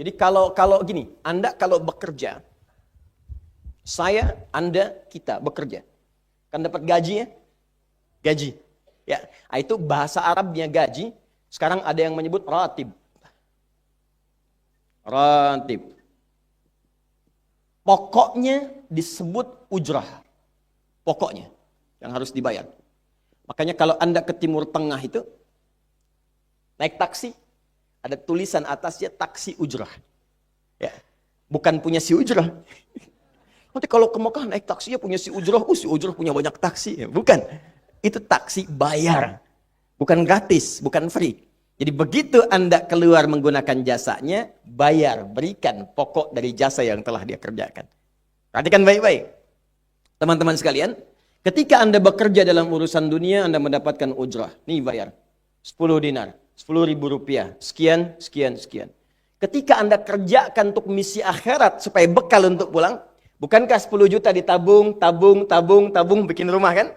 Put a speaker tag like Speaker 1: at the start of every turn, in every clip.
Speaker 1: Jadi kalau gini, Anda kalau bekerja, saya, Anda, kita bekerja, kan dapat gaji ya? Gaji. Ya, itu bahasa Arabnya gaji. Sekarang ada yang menyebut ratib. Ratib. Pokoknya disebut ujrah. Pokoknya yang harus dibayar. Makanya kalau Anda ke Timur Tengah itu naik taksi, ada tulisan atasnya taksi ujrah. Ya, bukan punya si ujrah. Nanti kalau ke Mekah naik taksinya punya si ujrah, si ujrah punya banyak taksi. Ya, bukan. Itu taksi bayar. Bukan gratis, bukan free. Jadi begitu Anda keluar menggunakan jasanya, bayar, berikan pokok dari jasa yang telah dia kerjakan. Perhatikan baik-baik. Teman-teman sekalian, ketika Anda bekerja dalam urusan dunia, Anda mendapatkan ujrah. Nih bayar, 10 dinar, 10.000 rupiah, sekian, sekian, sekian. Ketika Anda kerjakan untuk misi akhirat, supaya bekal untuk pulang, bukankah 10 juta ditabung, tabung, bikin rumah kan?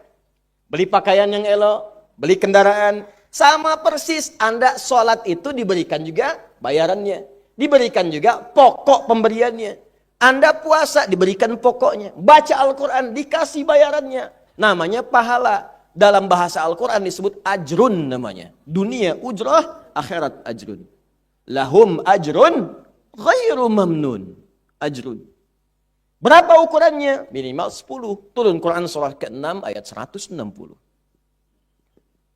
Speaker 1: Beli pakaian yang elok, beli kendaraan. Sama persis Anda sholat itu diberikan juga bayarannya. Diberikan juga pokok pemberiannya. Anda puasa diberikan pokoknya. Baca Al-Quran dikasih bayarannya. Namanya pahala. Dalam bahasa Al-Quran disebut ajrun namanya. Dunia ujrah, akhirat ajrun. Lahum ajrun ghairu mamnun. Ajrun. Berapa ukurannya? Minimal 10. Turun Quran surah ke-6 ayat 160.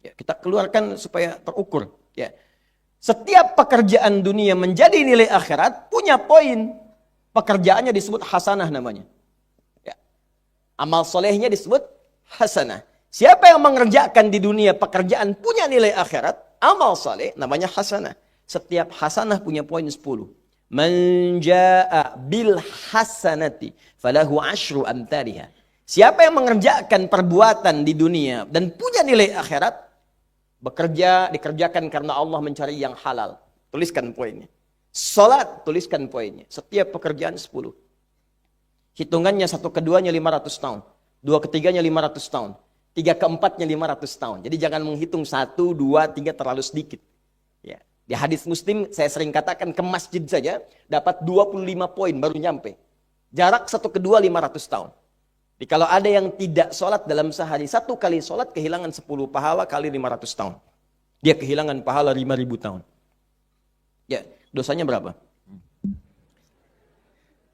Speaker 1: Ya, kita keluarkan supaya terukur. Ya. Setiap pekerjaan dunia menjadi nilai akhirat punya poin. Pekerjaannya disebut hasanah namanya. Ya. Amal solehnya disebut hasanah. Siapa yang mengerjakan di dunia pekerjaan punya nilai akhirat, amal soleh namanya hasanah. Setiap hasanah punya poin 10. Man jaa bil hasanati falahu asyru amthaliha. Siapa yang mengerjakan perbuatan di dunia dan punya nilai akhirat, bekerja dikerjakan karena Allah mencari yang halal. Tuliskan poinnya. Salat, tuliskan poinnya. Setiap pekerjaan 10. Hitungannya 1 keduanya 500 tahun. 2 ketiganya 500 tahun. 3 keempatnya 500 tahun. Jadi jangan menghitung 1, 2, 3 terlalu sedikit. Ya. Di hadis Muslim saya sering katakan ke masjid saja dapat 25 poin baru nyampe. Jarak 1 kedua 500 tahun. Jadi kalau ada yang tidak sholat dalam sehari, 1 kali sholat kehilangan 10 pahala kali 500 tahun. Dia kehilangan pahala 5.000 tahun. Ya, dosanya berapa?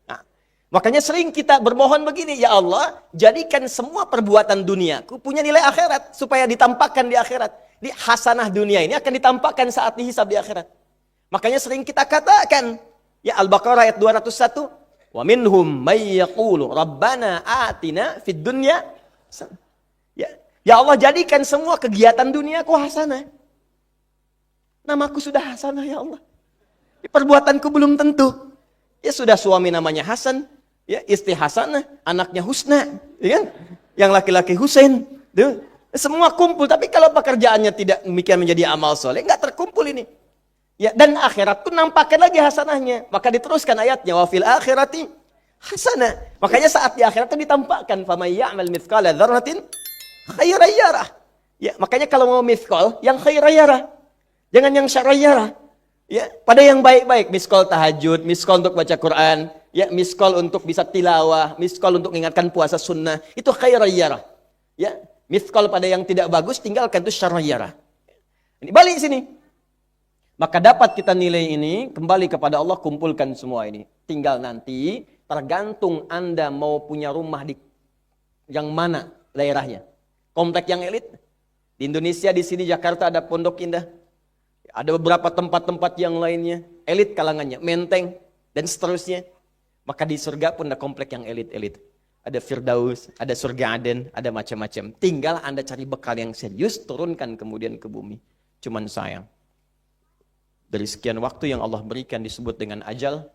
Speaker 1: Nah, makanya sering kita bermohon begini, ya Allah, jadikan semua perbuatan duniaku punya nilai akhirat supaya ditampakkan di akhirat. Di hasanah dunia ini akan ditampakkan saat dihisab di akhirat. Makanya sering kita katakan, ya Al-Baqarah ayat 201, wa minhum may yaqulu rabbana atina fid dunya. Ya Allah, jadikan semua kegiatan duniaku hasanah. Namaku sudah hasanah ya Allah. Perbuatanku belum tentu. Ya sudah suami namanya Hasan, ya istri hasanah, anaknya Husna, ya kan? Yang laki-laki Husain, tuh. Semua kumpul, tapi kalau pekerjaannya tidak demikian menjadi amal soleh, nggak terkumpul ini. Ya, dan akhirat pun nampakkan lagi hasanahnya. Maka diteruskan ayatnya, wa fil akhirati hasanah. Makanya saat di akhirat itu ditampakkan, famay ya'mal mithqala dzarratin khairan yarah. Ya, makanya kalau mau mithqal, yang khairan yarah. Jangan yang syarran yarah. Ya, pada yang baik-baik, miskol tahajud, miskol untuk baca Quran, ya, miskol untuk bisa tilawah, miskol untuk mengingatkan puasa sunnah, itu khairan yarah. Ya, miskol pada yang tidak bagus, tinggalkan itu syarran yarah. Ini balik sini. Maka dapat kita nilai ini, kembali kepada Allah, kumpulkan semua ini. Tinggal nanti, tergantung Anda mau punya rumah di yang mana daerahnya. Komplek yang elit. Di Indonesia, di sini Jakarta ada Pondok Indah. Ada beberapa tempat-tempat yang lainnya. Elit kalangannya, Menteng, dan seterusnya. Maka di surga pun ada komplek yang elit-elit. Ada Firdaus, ada surga Aden, ada macam-macam. Tinggal Anda cari bekal yang serius, turunkan kemudian ke bumi. Cuman sayang. Dari sekian waktu yang Allah berikan disebut dengan ajal,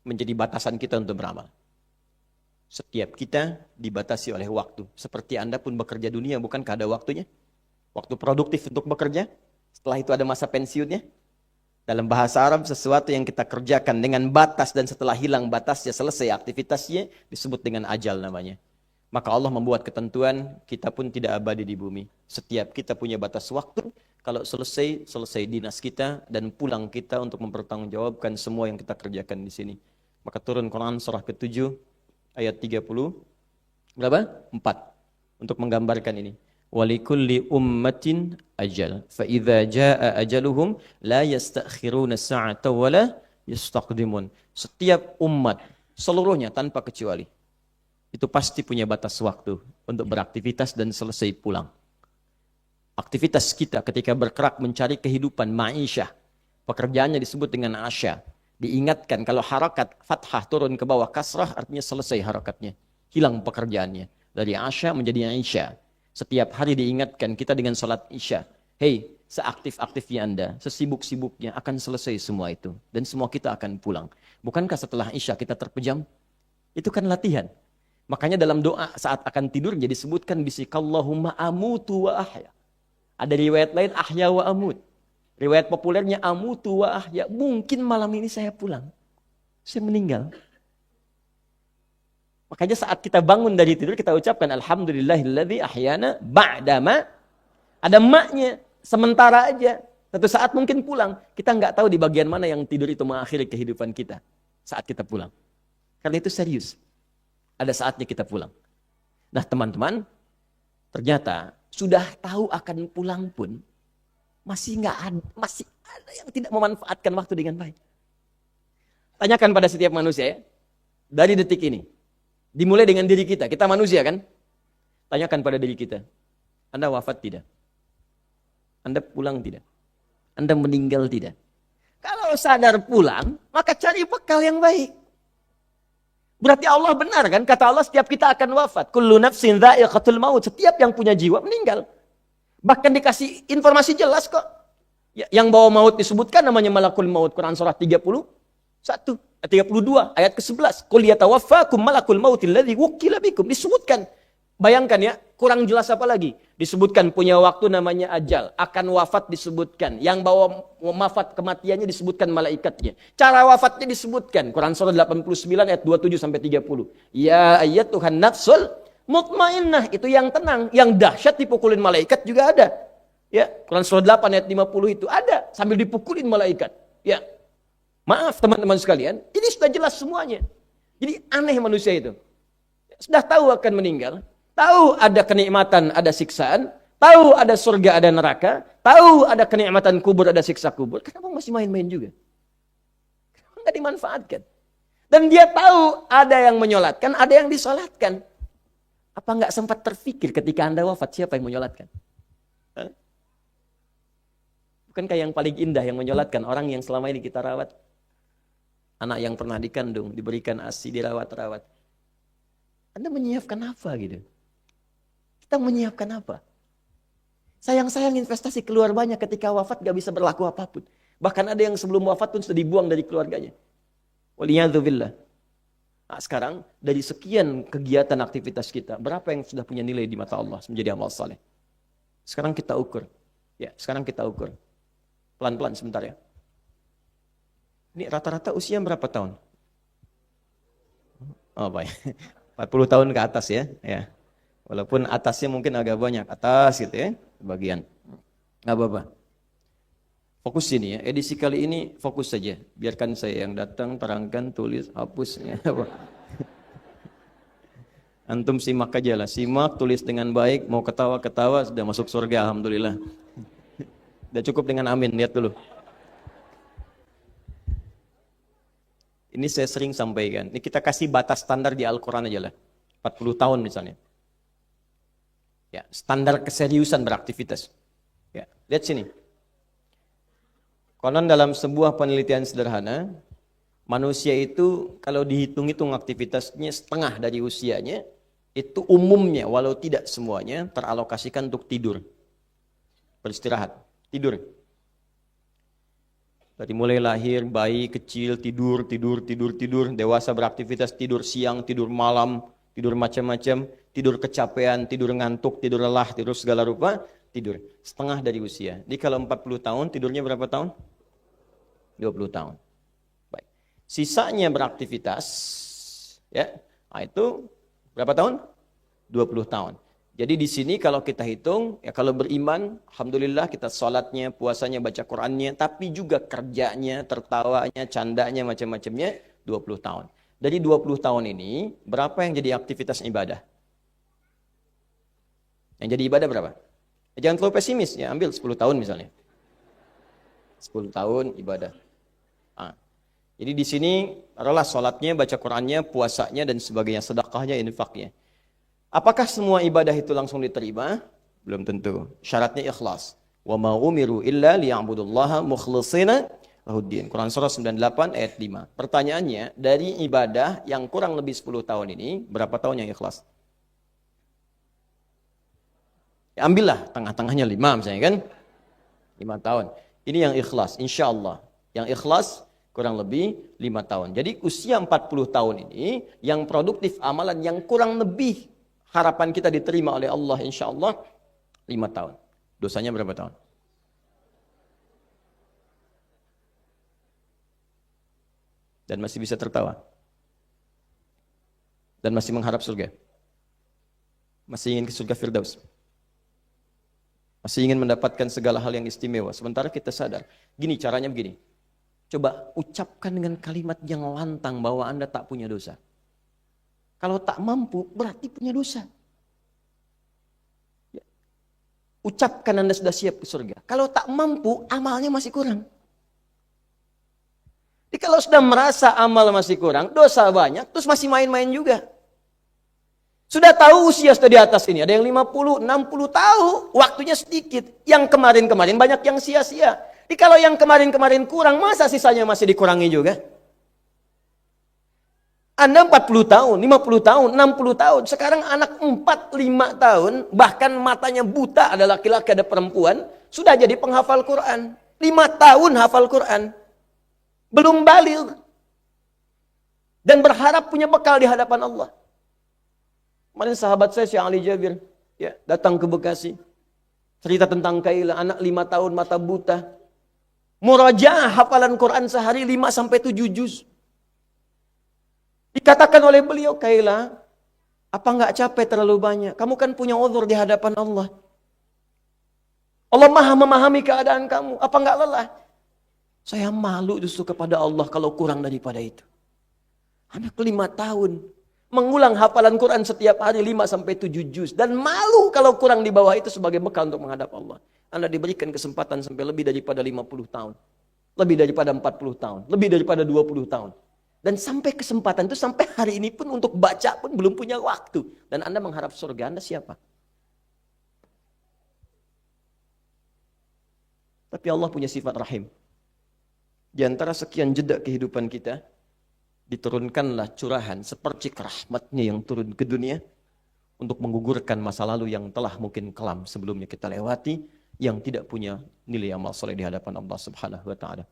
Speaker 1: menjadi batasan kita untuk beramal. Setiap kita dibatasi oleh waktu. Seperti Anda pun bekerja dunia, bukankah ada waktunya? Waktu produktif untuk bekerja, setelah itu ada masa pensiunnya. Dalam bahasa Arab, sesuatu yang kita kerjakan dengan batas dan setelah hilang batasnya, selesai aktivitasnya, disebut dengan ajal namanya. Maka Allah membuat ketentuan, kita pun tidak abadi di bumi. Setiap kita punya batas waktu, Kalau selesai, selesai dinas kita dan pulang kita untuk mempertanggungjawabkan semua yang kita kerjakan di sini. Maka turun Quran surah ke-7 ayat 30 berapa? 4 untuk menggambarkan ini. Walikulli ummatin ajal. Fa idza jaa ajaluhum la yastakhiruna sa'ata wa la yastaqdimun. Setiap umat seluruhnya tanpa kecuali itu pasti punya batas waktu untuk beraktivitas dan selesai pulang. Aktivitas kita ketika bergerak mencari kehidupan ma'isyah, pekerjaannya disebut dengan asya. Diingatkan kalau harakat fathah turun ke bawah kasrah artinya selesai harakatnya. Hilang pekerjaannya. Dari asya menjadi isya. Setiap hari diingatkan kita dengan salat isya. Hei, seaktif-aktifnya Anda, sesibuk-sibuknya akan selesai semua itu. Dan semua kita akan pulang. Bukankah setelah isya kita terpejam? Itu kan latihan. Makanya dalam doa saat akan tidur jadi disebutkan bisikallahumma amutu wa ahya. Ada riwayat lain ahya wa amut. Riwayat populernya amutu wa ahya. Mungkin malam ini saya pulang. Saya meninggal. Makanya saat kita bangun dari tidur kita ucapkan alhamdulillahilladzi ahyana ba'dama. Ada maknya. Sementara aja. Satu saat mungkin pulang. Kita nggak tahu di bagian mana yang tidur itu mengakhiri kehidupan kita. Saat kita pulang. Karena itu serius. Ada saatnya kita pulang. Nah teman-teman. Ternyata sudah tahu akan pulang pun masih ada yang tidak memanfaatkan waktu dengan baik. Tanyakan pada setiap manusia ya. Dari detik ini. Dimulai dengan diri kita. Kita manusia kan? Tanyakan pada diri kita. Anda wafat tidak? Anda pulang tidak? Anda meninggal tidak? Kalau sadar pulang, maka cari bekal yang baik. Berarti Allah benar kan? Kata Allah setiap kita akan wafat. Kullu nafsin dha'iqatul maut. Setiap yang punya jiwa meninggal. Bahkan dikasih informasi jelas kok. Yang bawa maut disebutkan namanya malakul maut. Quran surah 32 ayat ke-11. Qul yatawaffakum malakul mautil ladzi wukkila bikum. Disebutkan. Bayangkan ya, kurang jelas apa lagi? Disebutkan punya waktu namanya ajal. Akan wafat disebutkan. Yang bawa wafat kematiannya disebutkan malaikatnya. Cara wafatnya disebutkan. Quran surah 89 ayat 27 sampai 30. Ya ayyatuhan nafsul mutmainnah. Itu yang tenang. Yang dahsyat dipukulin malaikat juga ada. Ya, Quran surah 8 ayat 50 itu ada. Sambil dipukulin malaikat. Ya. Maaf teman-teman sekalian. Ini sudah jelas semuanya. Jadi aneh manusia itu. Sudah tahu akan meninggal. Tahu ada kenikmatan, ada siksaan. Tahu ada surga, ada neraka. Tahu ada kenikmatan kubur, ada siksa kubur. Kenapa masih main-main juga? Kenapa nggak dimanfaatkan? Dan dia tahu ada yang menyolatkan, ada yang disolatkan. Apa nggak sempat terfikir ketika Anda wafat, siapa yang menyolatkan? Bukankah yang paling indah yang menyolatkan? Orang yang selama ini kita rawat. Anak yang pernah dikandung, diberikan ASI, dirawat-rawat. Anda menyiapkan apa gitu? Kita menyiapkan apa? Sayang-sayang investasi keluar banyak ketika wafat gak bisa berlaku apapun. Bahkan ada yang sebelum wafat pun sudah dibuang dari keluarganya. Waliyadzubillah. Nah, sekarang dari sekian kegiatan aktivitas kita, berapa yang sudah punya nilai di mata Allah menjadi amal saleh? Sekarang kita ukur. Ya, sekarang kita ukur. Pelan-pelan sebentar ya. Ini rata-rata usia berapa tahun? Oh, baik. 40 tahun ke atas ya. Ya. Walaupun atasnya mungkin agak banyak. Atas gitu ya. Bagian. Nggak apa-apa. Fokus sini ya. Edisi kali ini fokus saja. Biarkan saya yang datang, terangkan, tulis, hapus. Ya. Antum simak aja lah. Simak, tulis dengan baik. Mau ketawa-ketawa, sudah masuk surga. Alhamdulillah. Udah cukup dengan amin. Lihat dulu. Ini saya sering sampaikan. Ini kita kasih batas standar di Al-Quran aja lah. 40 tahun misalnya. Ya, standar keseriusan beraktivitas. Ya, lihat sini. Konon dalam sebuah penelitian sederhana, manusia itu kalau dihitung-hitung aktivitasnya setengah dari usianya, itu umumnya, walau tidak semuanya, teralokasikan untuk tidur. Beristirahat, tidur. Dari mulai lahir, bayi kecil, tidur, dewasa beraktivitas, tidur siang, tidur malam, tidur macam-macam, tidur kecapean, tidur ngantuk, tidur lelah, tidur segala rupa, tidur. Setengah dari usia. Jadi kalau 40 tahun, tidurnya berapa tahun? 20 tahun. Baik. Sisanya beraktivitas, ya, nah itu berapa tahun? 20 tahun. Jadi di sini kalau kita hitung, ya kalau beriman, alhamdulillah kita sholatnya, puasanya, baca Qur'annya, tapi juga kerjanya, tertawanya, candanya, macam-macamnya, 20 tahun. Dari 20 tahun ini, berapa yang jadi aktivitas ibadah? Yang jadi ibadah berapa? Jangan terlalu pesimis, ya ambil 10 tahun misalnya. 10 tahun ibadah. Nah, jadi di sini adalah sholatnya, baca Qur'annya, puasanya, dan sebagainya, sedekahnya, infaknya. Apakah semua ibadah itu langsung diterima? Belum tentu. Syaratnya ikhlas. Wa ma umiru illa liya'budullaha mukhlishina lahuddin. Quran surah 98 ayat 5. Pertanyaannya, dari ibadah yang kurang lebih 10 tahun ini, berapa tahun yang ikhlas? Ya, ambillah tengah-tengahnya 5 misalnya kan. 5 tahun. Ini yang ikhlas, insya Allah. Yang ikhlas kurang lebih 5 tahun. Jadi usia 40 tahun ini, yang produktif amalan yang kurang lebih harapan kita diterima oleh Allah insya Allah 5 tahun. Dosanya berapa tahun? Dan masih bisa tertawa. Dan masih mengharap surga. Masih ingin ke surga Firdaus. Masih ingin mendapatkan segala hal yang istimewa. Sementara kita sadar. Gini, caranya begini. Coba ucapkan dengan kalimat yang lantang bahwa Anda tak punya dosa. Kalau tak mampu, berarti punya dosa. Ya. Ucapkan Anda sudah siap ke surga. Kalau tak mampu, amalnya masih kurang. Jadi kalau sudah merasa amal masih kurang, dosa banyak, terus masih main-main juga. Sudah tahu usia sudah di atas ini, ada yang 50, 60 tahu, waktunya sedikit. Yang kemarin-kemarin banyak yang sia-sia. Jadi kalau yang kemarin-kemarin kurang, masa sisanya masih dikurangi juga? Anda 40 tahun, 50 tahun, 60 tahun. Sekarang anak 4, 5 tahun, bahkan matanya buta, ada laki-laki, ada perempuan, sudah jadi penghafal Quran. 5 tahun hafal Quran. Belum baligh. Dan berharap punya bekal di hadapan Allah. Kemarin sahabat saya, Syekh Ali Jabir, ya, datang ke Bekasi. Cerita tentang Kaila, anak 5 tahun, mata buta. Murajaah hafalan Quran sehari 5-7 juz. Dikatakan oleh beliau, Kaila, apa enggak capek terlalu banyak? Kamu kan punya uzur di hadapan Allah. Allah Maha memahami keadaan kamu. Apa enggak lelah? Saya malu justru kepada Allah kalau kurang daripada itu. Anak 5 tahun mengulang hafalan Quran setiap hari 5-7 juz. Dan malu kalau kurang di bawah itu sebagai bekal untuk menghadap Allah. Anda diberikan kesempatan sampai lebih daripada 50 tahun. Lebih daripada 40 tahun. Lebih daripada 20 tahun. Dan sampai kesempatan itu, sampai hari ini pun untuk baca pun belum punya waktu. Dan Anda mengharap surga, Anda siapa? Tapi Allah punya sifat rahim. Di antara sekian jeda kehidupan kita, diturunkanlah curahan sepercik rahmatnya yang turun ke dunia untuk menggugurkan masa lalu yang telah mungkin kelam sebelumnya kita lewati, yang tidak punya nilai amal soleh di hadapan Allah Subhanahu wa Ta'ala.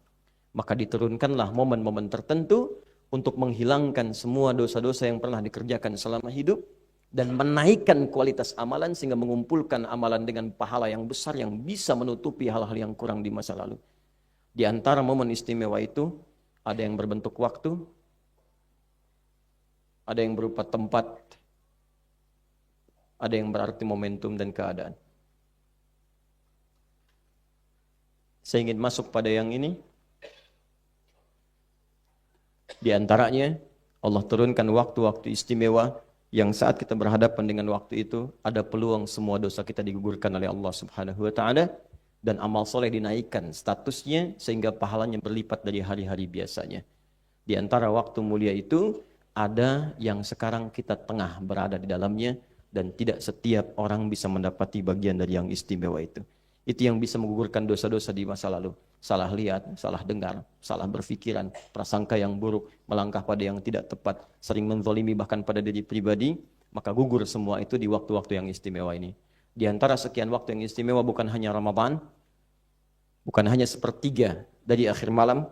Speaker 1: Maka diturunkanlah momen-momen tertentu untuk menghilangkan semua dosa-dosa yang pernah dikerjakan selama hidup dan menaikkan kualitas amalan sehingga mengumpulkan amalan dengan pahala yang besar yang bisa menutupi hal-hal yang kurang di masa lalu. Di antara momen istimewa itu ada yang berbentuk waktu, ada yang berupa tempat, ada yang berarti momentum dan keadaan. Saya ingin masuk pada yang ini. Di antaranya Allah turunkan waktu-waktu istimewa yang saat kita berhadapan dengan waktu itu ada peluang semua dosa kita digugurkan oleh Allah Subhanahu wa Ta'ala dan amal soleh dinaikkan statusnya sehingga pahalanya berlipat dari hari-hari biasanya. Di antara waktu mulia itu ada yang sekarang kita tengah berada di dalamnya dan tidak setiap orang bisa mendapati bagian dari yang istimewa itu. Itu yang bisa menggugurkan dosa-dosa di masa lalu. Salah lihat, salah dengar, salah berfikiran, prasangka yang buruk, melangkah pada yang tidak tepat, sering menzalimi bahkan pada diri pribadi, maka gugur semua itu di waktu-waktu yang istimewa ini. Di antara sekian waktu yang istimewa bukan hanya Ramadan, bukan hanya sepertiga dari akhir malam,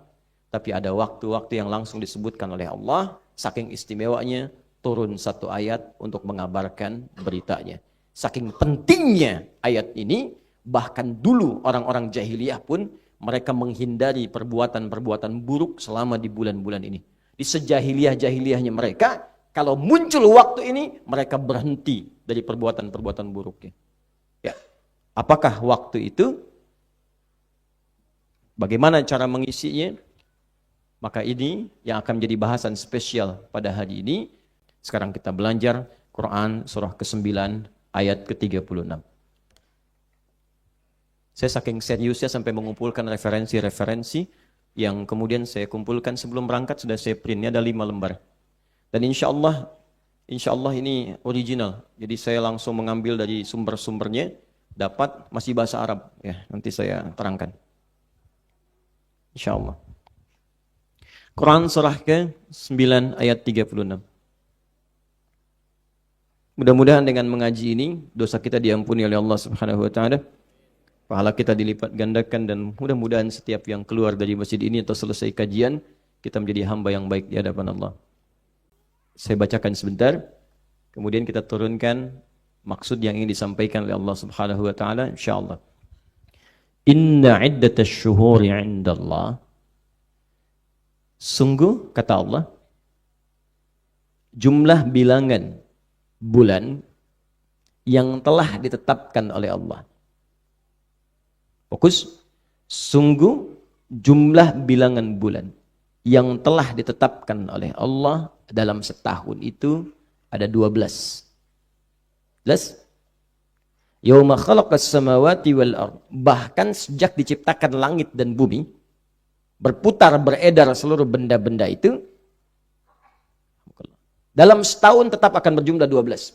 Speaker 1: tapi ada waktu-waktu yang langsung disebutkan oleh Allah, saking istimewanya turun satu ayat untuk mengabarkan beritanya. Saking pentingnya ayat ini, bahkan dulu orang-orang jahiliyah pun mereka menghindari perbuatan-perbuatan buruk selama di bulan-bulan ini. Di sejahiliyah-jahiliyahnya mereka, kalau muncul waktu ini, mereka berhenti dari perbuatan-perbuatan buruknya. Ya. Apakah waktu itu? Bagaimana cara mengisinya? Maka ini yang akan menjadi bahasan spesial pada hari ini. Sekarang kita belajar Quran surah ke-9 ayat ke-36. Saya saking seriusnya sampai mengumpulkan referensi-referensi yang kemudian saya kumpulkan sebelum berangkat, sudah saya print. Ini ada 5 lembar. Dan insya Allah ini original. Jadi saya langsung mengambil dari sumber-sumbernya, dapat masih bahasa Arab. Ya, nanti saya terangkan. Insya Allah. Quran surah ke-9 ayat 36. Mudah-mudahan dengan mengaji ini, dosa kita diampuni oleh Allah Subhanahu wa Ta'ala. Pahala kita dilipat gandakan, dan mudah-mudahan setiap yang keluar dari masjid ini atau selesai kajian, kita menjadi hamba yang baik di hadapan Allah. Saya bacakan sebentar, kemudian kita turunkan maksud yang ingin disampaikan oleh Allah Subhanahu wa Ta'ala, insyaallah. Inna iddatash syuhuri 'indallah. Sungguh, kata Allah, jumlah bilangan bulan yang telah ditetapkan oleh Allah. Fokus. Sungguh jumlah bilangan bulan yang telah ditetapkan oleh Allah dalam setahun itu ada 12. Jelas? Yauma khalaqas samawati wal ard. Bahkan sejak diciptakan langit dan bumi, berputar beredar seluruh benda-benda itu, dalam setahun tetap akan berjumlah 12.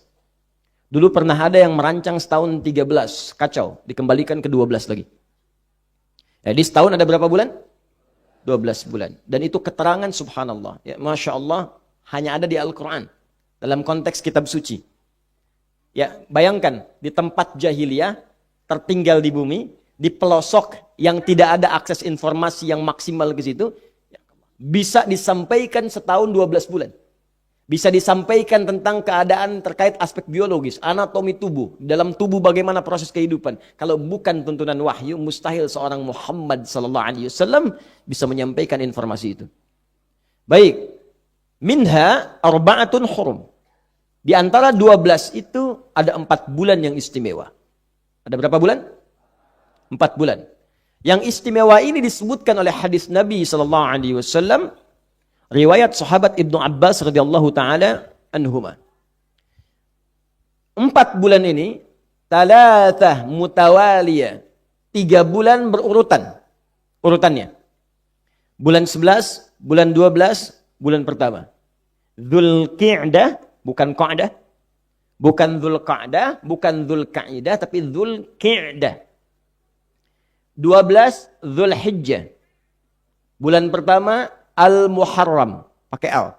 Speaker 1: Dulu pernah ada yang merancang setahun 13, kacau, dikembalikan ke 12 lagi. Jadi setahun ada berapa bulan? 12 bulan. Dan itu keterangan subhanallah. Ya, Masya Allah, hanya ada di Al-Quran. Dalam konteks kitab suci. Ya, bayangkan, di tempat jahiliyah, tertinggal di bumi, di pelosok yang tidak ada akses informasi yang maksimal ke situ, bisa disampaikan setahun 12 bulan. Bisa disampaikan tentang keadaan terkait aspek biologis, anatomi tubuh, dalam tubuh bagaimana proses kehidupan. Kalau bukan tuntunan wahyu, mustahil seorang Muhammad SAW bisa menyampaikan informasi itu. Baik, minha arba'atun hurum. Di antara 12 itu ada 4 bulan yang istimewa. Ada berapa bulan? 4 bulan. Yang istimewa ini disebutkan oleh hadis Nabi SAW. Riwayat sahabat Ibnu Abbas radhiyallahu taala anhuma. 4 bulan ini thalathah mutawaliyah. 3 bulan berurutan. Urutannya. Bulan 11, bulan 12, bulan pertama. Dzulqa'dah, bukan Qa'dah. Bukan Dzulqa'dah, bukan Dzulqa'idah, tapi Dzulqa'dah. 12 Dzulhijjah. Bulan pertama Al-Muharram, pakai Al.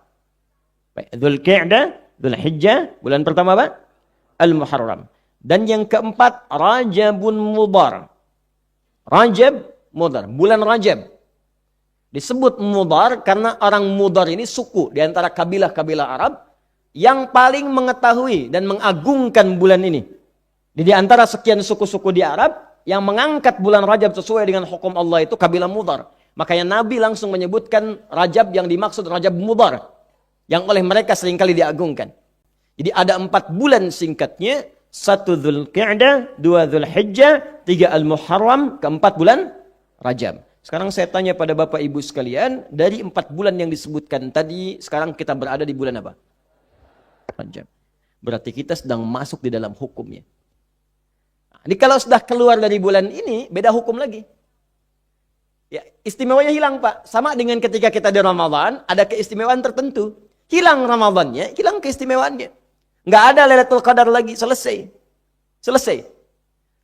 Speaker 1: Dzulqa'dah, Dzulhijjah, bulan pertama apa? Al-Muharram. Dan yang keempat Rajabun Mudhar. Rajab, Mudhar, bulan Rajab. Disebut Mudhar karena orang Mudhar ini suku di antara kabilah-kabilah Arab yang paling mengetahui dan mengagungkan bulan ini. Di antara sekian suku-suku di Arab yang mengangkat bulan Rajab sesuai dengan hukum Allah itu kabilah Mudhar. Makanya Nabi langsung menyebutkan Rajab yang dimaksud Rajab Mudhar, yang oleh mereka seringkali diagungkan. Jadi ada 4 bulan singkatnya, 1 Dzulqa'dah, 2 Dzulhijjah, 3 Al-Muharram, keempat bulan Rajab. Sekarang saya tanya pada Bapak Ibu sekalian, dari 4 bulan yang disebutkan tadi, sekarang kita berada di bulan apa? Rajab. Berarti kita sedang masuk di dalam hukumnya. Jadi kalau sudah keluar dari bulan ini, beda hukum lagi. Ya, istimewanya hilang, Pak. Sama dengan ketika kita di Ramadan, ada keistimewaan tertentu. Hilang Ramadannya, hilang keistimewaannya. Nggak ada Lailatul Qadar lagi, selesai. Selesai.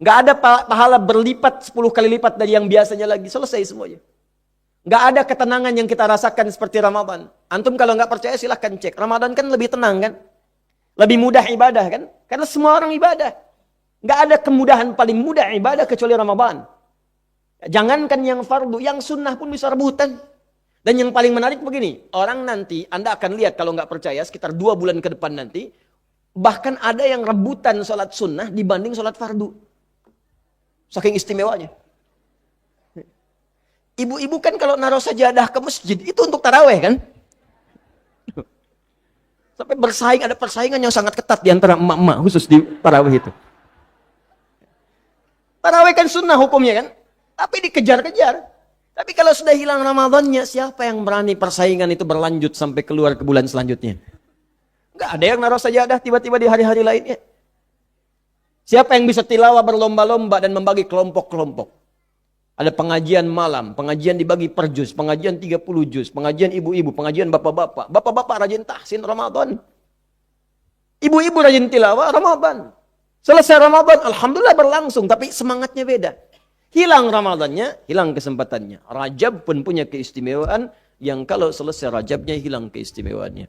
Speaker 1: Nggak ada pahala berlipat 10 kali lipat dari yang biasanya lagi, selesai semuanya. Nggak ada ketenangan yang kita rasakan seperti Ramadan. Antum kalau nggak percaya silahkan cek. Ramadan kan lebih tenang kan? Lebih mudah ibadah kan? Karena semua orang ibadah. Nggak ada kemudahan paling mudah ibadah kecuali Ramadan. Jangankan yang fardu, yang sunnah pun bisa rebutan. Dan yang paling menarik begini, orang nanti, Anda akan lihat kalau nggak percaya, sekitar 2 bulan ke depan nanti, bahkan ada yang rebutan sholat sunnah dibanding sholat fardu. Saking istimewanya. Ibu-ibu kan kalau naruh sajadah ke masjid, itu untuk taraweh kan? Sampai bersaing, ada persaingan yang sangat ketat di antara emak-emak, khusus di tarawih itu. Tarawih kan sunnah hukumnya kan, tapi dikejar-kejar. Tapi kalau sudah hilang Ramadannya, siapa yang berani persaingan itu berlanjut sampai keluar ke bulan selanjutnya? Enggak ada yang naruh sajadah tiba-tiba di hari-hari lainnya. Siapa yang bisa tilawah berlomba-lomba dan membagi kelompok-kelompok? Ada pengajian malam, pengajian dibagi per juz, pengajian 30 juz, pengajian ibu-ibu, pengajian bapak-bapak. Bapak-bapak rajin tahsin Ramadan. Ibu-ibu rajin tilawah Ramadan. Selesai Ramadan, alhamdulillah berlangsung, tapi semangatnya beda. Hilang Ramadannya, hilang kesempatannya. Rajab pun punya keistimewaan yang kalau selesai Rajabnya hilang keistimewaannya.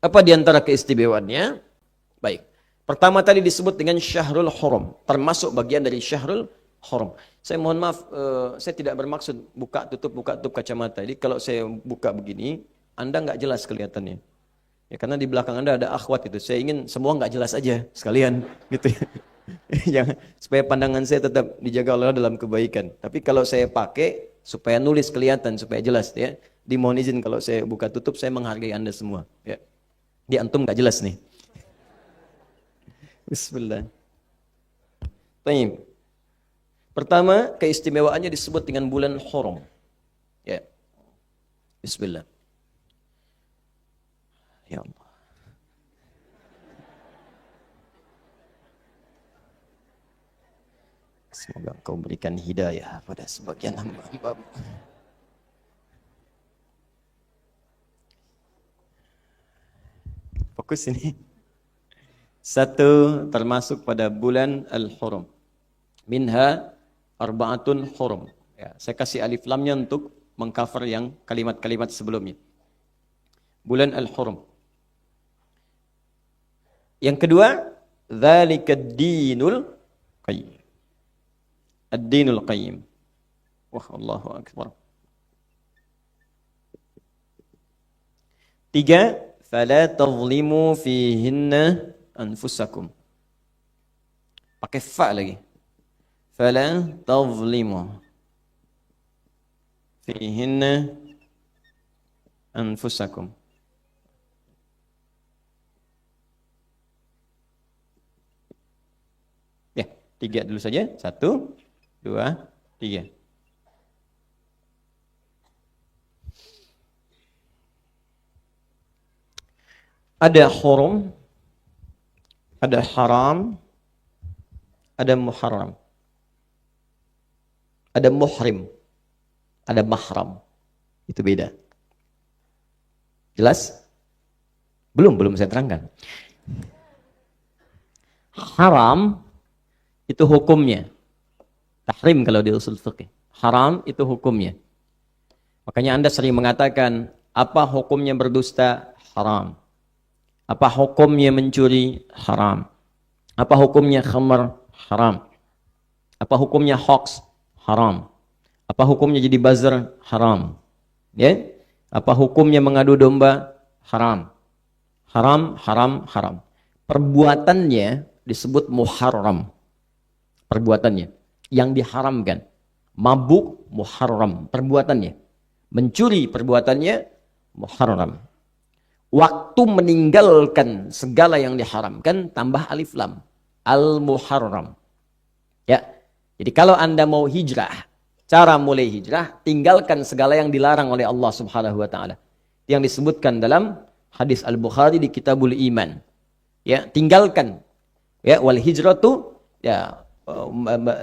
Speaker 1: Apa di antara keistimewaannya? Baik. Pertama tadi disebut dengan Syahrul Hurum, termasuk bagian dari Syahrul Hurum. Saya mohon maaf, saya tidak bermaksud buka tutup kacamata. Jadi kalau saya buka begini, Anda nggak jelas kelihatannya. Ya, karena di belakang Anda ada akhwat itu. Saya ingin semua nggak jelas aja sekalian, gitu ya. Jangan, supaya pandangan saya tetap dijaga Allah dalam kebaikan. Tapi kalau saya pakai supaya nulis kelihatan, supaya jelas, ya. Dimohon izin kalau saya buka tutup, saya menghargai Anda semua. Ya. Di antum nggak jelas nih. Bismillah. Baik. Pertama, keistimewaannya disebut dengan bulan Hurum. Ya. Bismillah. Ya Allah. Semoga Engkau berikan hidayah pada sebagian hamba-hamba. Fokus ini. Satu, termasuk pada bulan Al-Hurum. Minha arba'atun hurum. Ya, saya kasih alif lamnya untuk mengcover yang kalimat-kalimat sebelumnya. Bulan Al-Hurum. Yang kedua, dzalika ad-dinul qayyim. Ad-dinul qayyim. Wah, Allahu akbar. Tiga, fala tadhlimu fihinna anfusakum. Pakai fa lagi. Fala tadhlimu fihinna anfusakum. Ya, tiga dulu saja. 1, 2, 3. Ada hurum, ada haram, ada muharram. Ada muhrim, ada mahram. Itu beda. Jelas? Belum saya terangkan. Haram itu hukumnya. Tahrim kalau di usul fiqih. Haram itu hukumnya. Makanya Anda sering mengatakan, apa hukumnya berdusta? Haram. Apa hukumnya mencuri? Haram. Apa hukumnya khamar? Haram. Apa hukumnya hoax? Haram. Apa hukumnya jadi buzzer? Haram. Ya? Apa hukumnya mengadu domba? Haram. Haram, haram, haram. Perbuatannya disebut muharram. Perbuatannya yang diharamkan. Mabuk muharram, perbuatannya. Mencuri perbuatannya muharram. Waktu meninggalkan segala yang diharamkan tambah alif lam. Al-muharram. Ya. Jadi kalau Anda mau hijrah, cara mulai hijrah, tinggalkan segala yang dilarang oleh Allah Subhanahu wa taala. Yang disebutkan dalam hadis Al-Bukhari di Kitabul Iman. Ya, tinggalkan. Ya, wal hijratu, ya,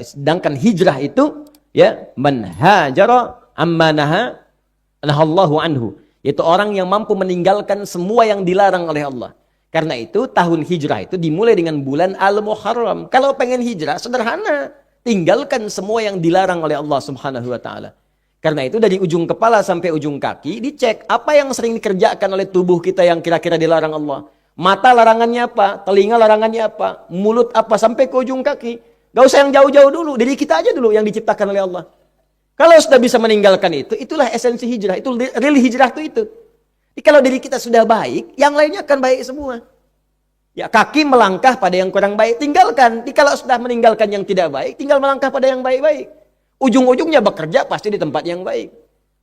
Speaker 1: sedangkan hijrah itu, ya, man hajara amma nahallahu anhu. Yaitu orang yang mampu meninggalkan semua yang dilarang oleh Allah. Karena itu tahun hijrah itu dimulai dengan bulan Al-Muharram. Kalau pengen hijrah, sederhana. Tinggalkan semua yang dilarang oleh Allah Subhanahu wa taala. Karena itu dari ujung kepala sampai ujung kaki dicek apa yang sering dikerjakan oleh tubuh kita yang kira-kira dilarang Allah. Mata larangannya apa? Telinga larangannya apa? Mulut apa? Sampai ke ujung kaki. Gak usah yang jauh-jauh dulu. Diri kita aja dulu yang diciptakan oleh Allah. Kalau sudah bisa meninggalkan itu, itulah esensi hijrah. Itu real hijrah itu. Jadi kalau diri kita sudah baik, yang lainnya akan baik semua. Ya, kaki melangkah pada yang kurang baik, tinggalkan. Jadi kalau sudah meninggalkan yang tidak baik, tinggal melangkah pada yang baik-baik. Ujung-ujungnya bekerja pasti di tempat yang baik.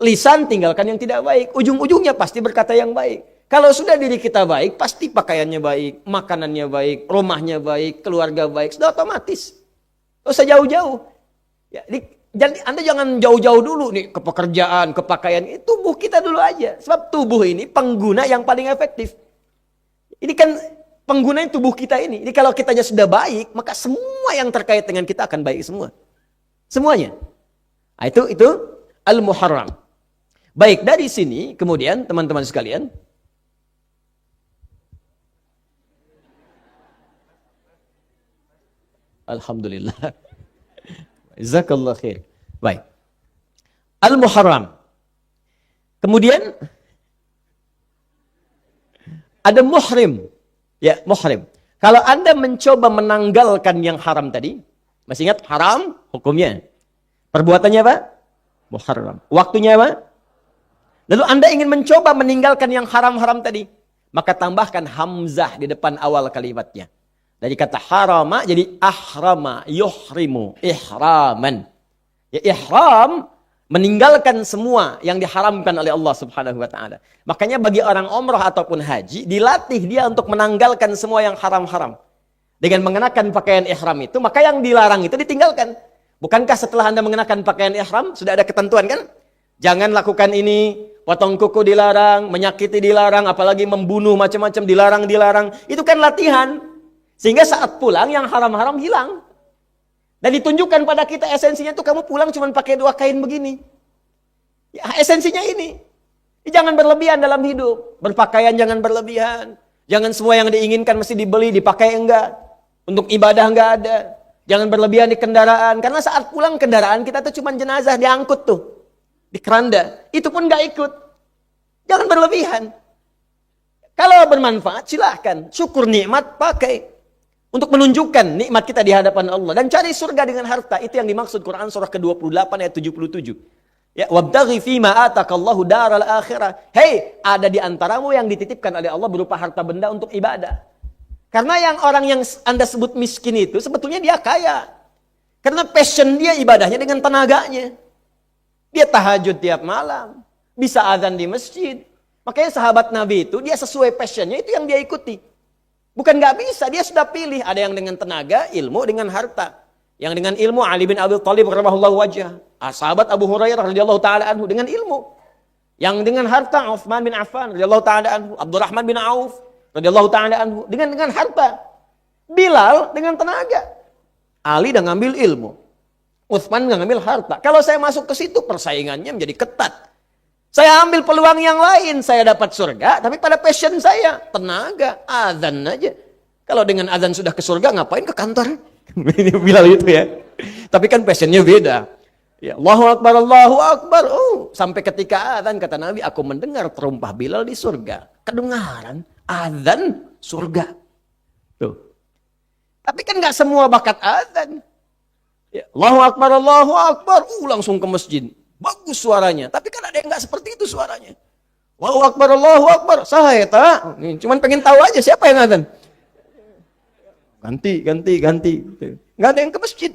Speaker 1: Lisan tinggalkan yang tidak baik. Ujung-ujungnya pasti berkata yang baik. Kalau sudah diri kita baik, pasti pakaiannya baik, makanannya baik, rumahnya baik, keluarga baik, sudah otomatis. Tidak usah jauh-jauh. Ya, jadi Anda jangan jauh-jauh dulu nih ke pekerjaan, ke pakaian. Tubuh kita dulu aja. Sebab tubuh ini pengguna yang paling efektif. Ini kan pengguna tubuh kita ini. Jadi kalau kitanya sudah baik, maka semua yang terkait dengan kita akan baik semua. Semuanya. Nah, itu al-muharram. Baik, dari sini kemudian teman-teman sekalian, alhamdulillah. Jazakallah khair. Baik. Al-Muharram. Kemudian ada muhrim. Ya, muhrim. Kalau Anda mencoba menanggalkan yang haram tadi, masih ingat haram hukumnya? Perbuatannya apa? Muharram. Waktunya apa? Lalu Anda ingin mencoba meninggalkan yang haram-haram tadi, maka tambahkan hamzah di depan awal kalimatnya. Dari kata harama jadi ahrama, yuhrimu, ihraman. Ya, ihram meninggalkan semua yang diharamkan oleh Allah Subhanahu wa taala. Makanya bagi orang umrah ataupun haji dilatih dia untuk menanggalkan semua yang haram-haram. Dengan mengenakan pakaian ihram itu, maka yang dilarang itu ditinggalkan. Bukankah setelah Anda mengenakan pakaian ihram sudah ada ketentuan kan? Jangan lakukan ini, potong kuku dilarang, menyakiti dilarang, apalagi membunuh macam-macam dilarang. Itu kan latihan. Sehingga saat pulang yang haram-haram hilang. Dan ditunjukkan pada kita esensinya tuh kamu pulang cuma pakai 2 kain begini. Ya, esensinya ini. Jangan berlebihan dalam hidup. Berpakaian jangan berlebihan. Jangan semua yang diinginkan mesti dibeli, dipakai enggak. Untuk ibadah enggak ada. Jangan berlebihan di kendaraan. Karena saat pulang kendaraan kita tuh cuma jenazah diangkut tuh. Di keranda. Itu pun enggak ikut. Jangan berlebihan. Kalau bermanfaat silahkan. Syukur nikmat pakai. Untuk menunjukkan nikmat kita di hadapan Allah. Dan cari surga dengan harta. Itu yang dimaksud Quran surah ke-28 ayat 77. Ya, wabtaghi fima atakallahu daral akhirah. Hei, ada di antaramu yang dititipkan oleh Allah berupa harta benda untuk ibadah. Karena yang orang yang Anda sebut miskin itu sebetulnya dia kaya. Karena passion dia ibadahnya dengan tenaganya. Dia tahajud tiap malam. Bisa azan di masjid. Makanya sahabat Nabi itu dia sesuai passionnya itu yang dia ikuti. Bukan nggak bisa, dia sudah pilih. Ada yang dengan tenaga, ilmu dengan harta. Yang dengan ilmu Ali bin Abi Thalib radhiyallahu wajah. Sahabat Abu Hurairah radhiyallahu taala anhu dengan ilmu. Yang dengan harta Utsman bin Affan radhiyallahu taala anhu, Abdurrahman bin Auf radhiyallahu taala anhu dengan harta. Bilal dengan tenaga. Ali dah ngambil ilmu. Utsman ngambil harta. Kalau saya masuk ke situ persaingannya menjadi ketat. Saya ambil peluang yang lain, saya dapat surga, tapi pada passion saya, tenaga, azan aja. Kalau dengan azan sudah ke surga, ngapain ke kantor? Ini Bilal itu ya. Tapi kan passionnya beda. Ya, Allahu Akbar, Allahu Akbar. Sampai ketika azan, kata Nabi, aku mendengar terumpah Bilal di surga. Kedengaran, azan, surga. Tuh. Tapi kan gak semua bakat azan. Ya, Allahu Akbar, Allahu Akbar. Langsung ke masjid. Bagus suaranya, tapi kan ada yang nggak seperti itu suaranya. Allahu Akbar, Allahu Akbar. Saya tak, cuman pengen tahu aja siapa yang adzan. Ganti. Nggak ada yang ke masjid.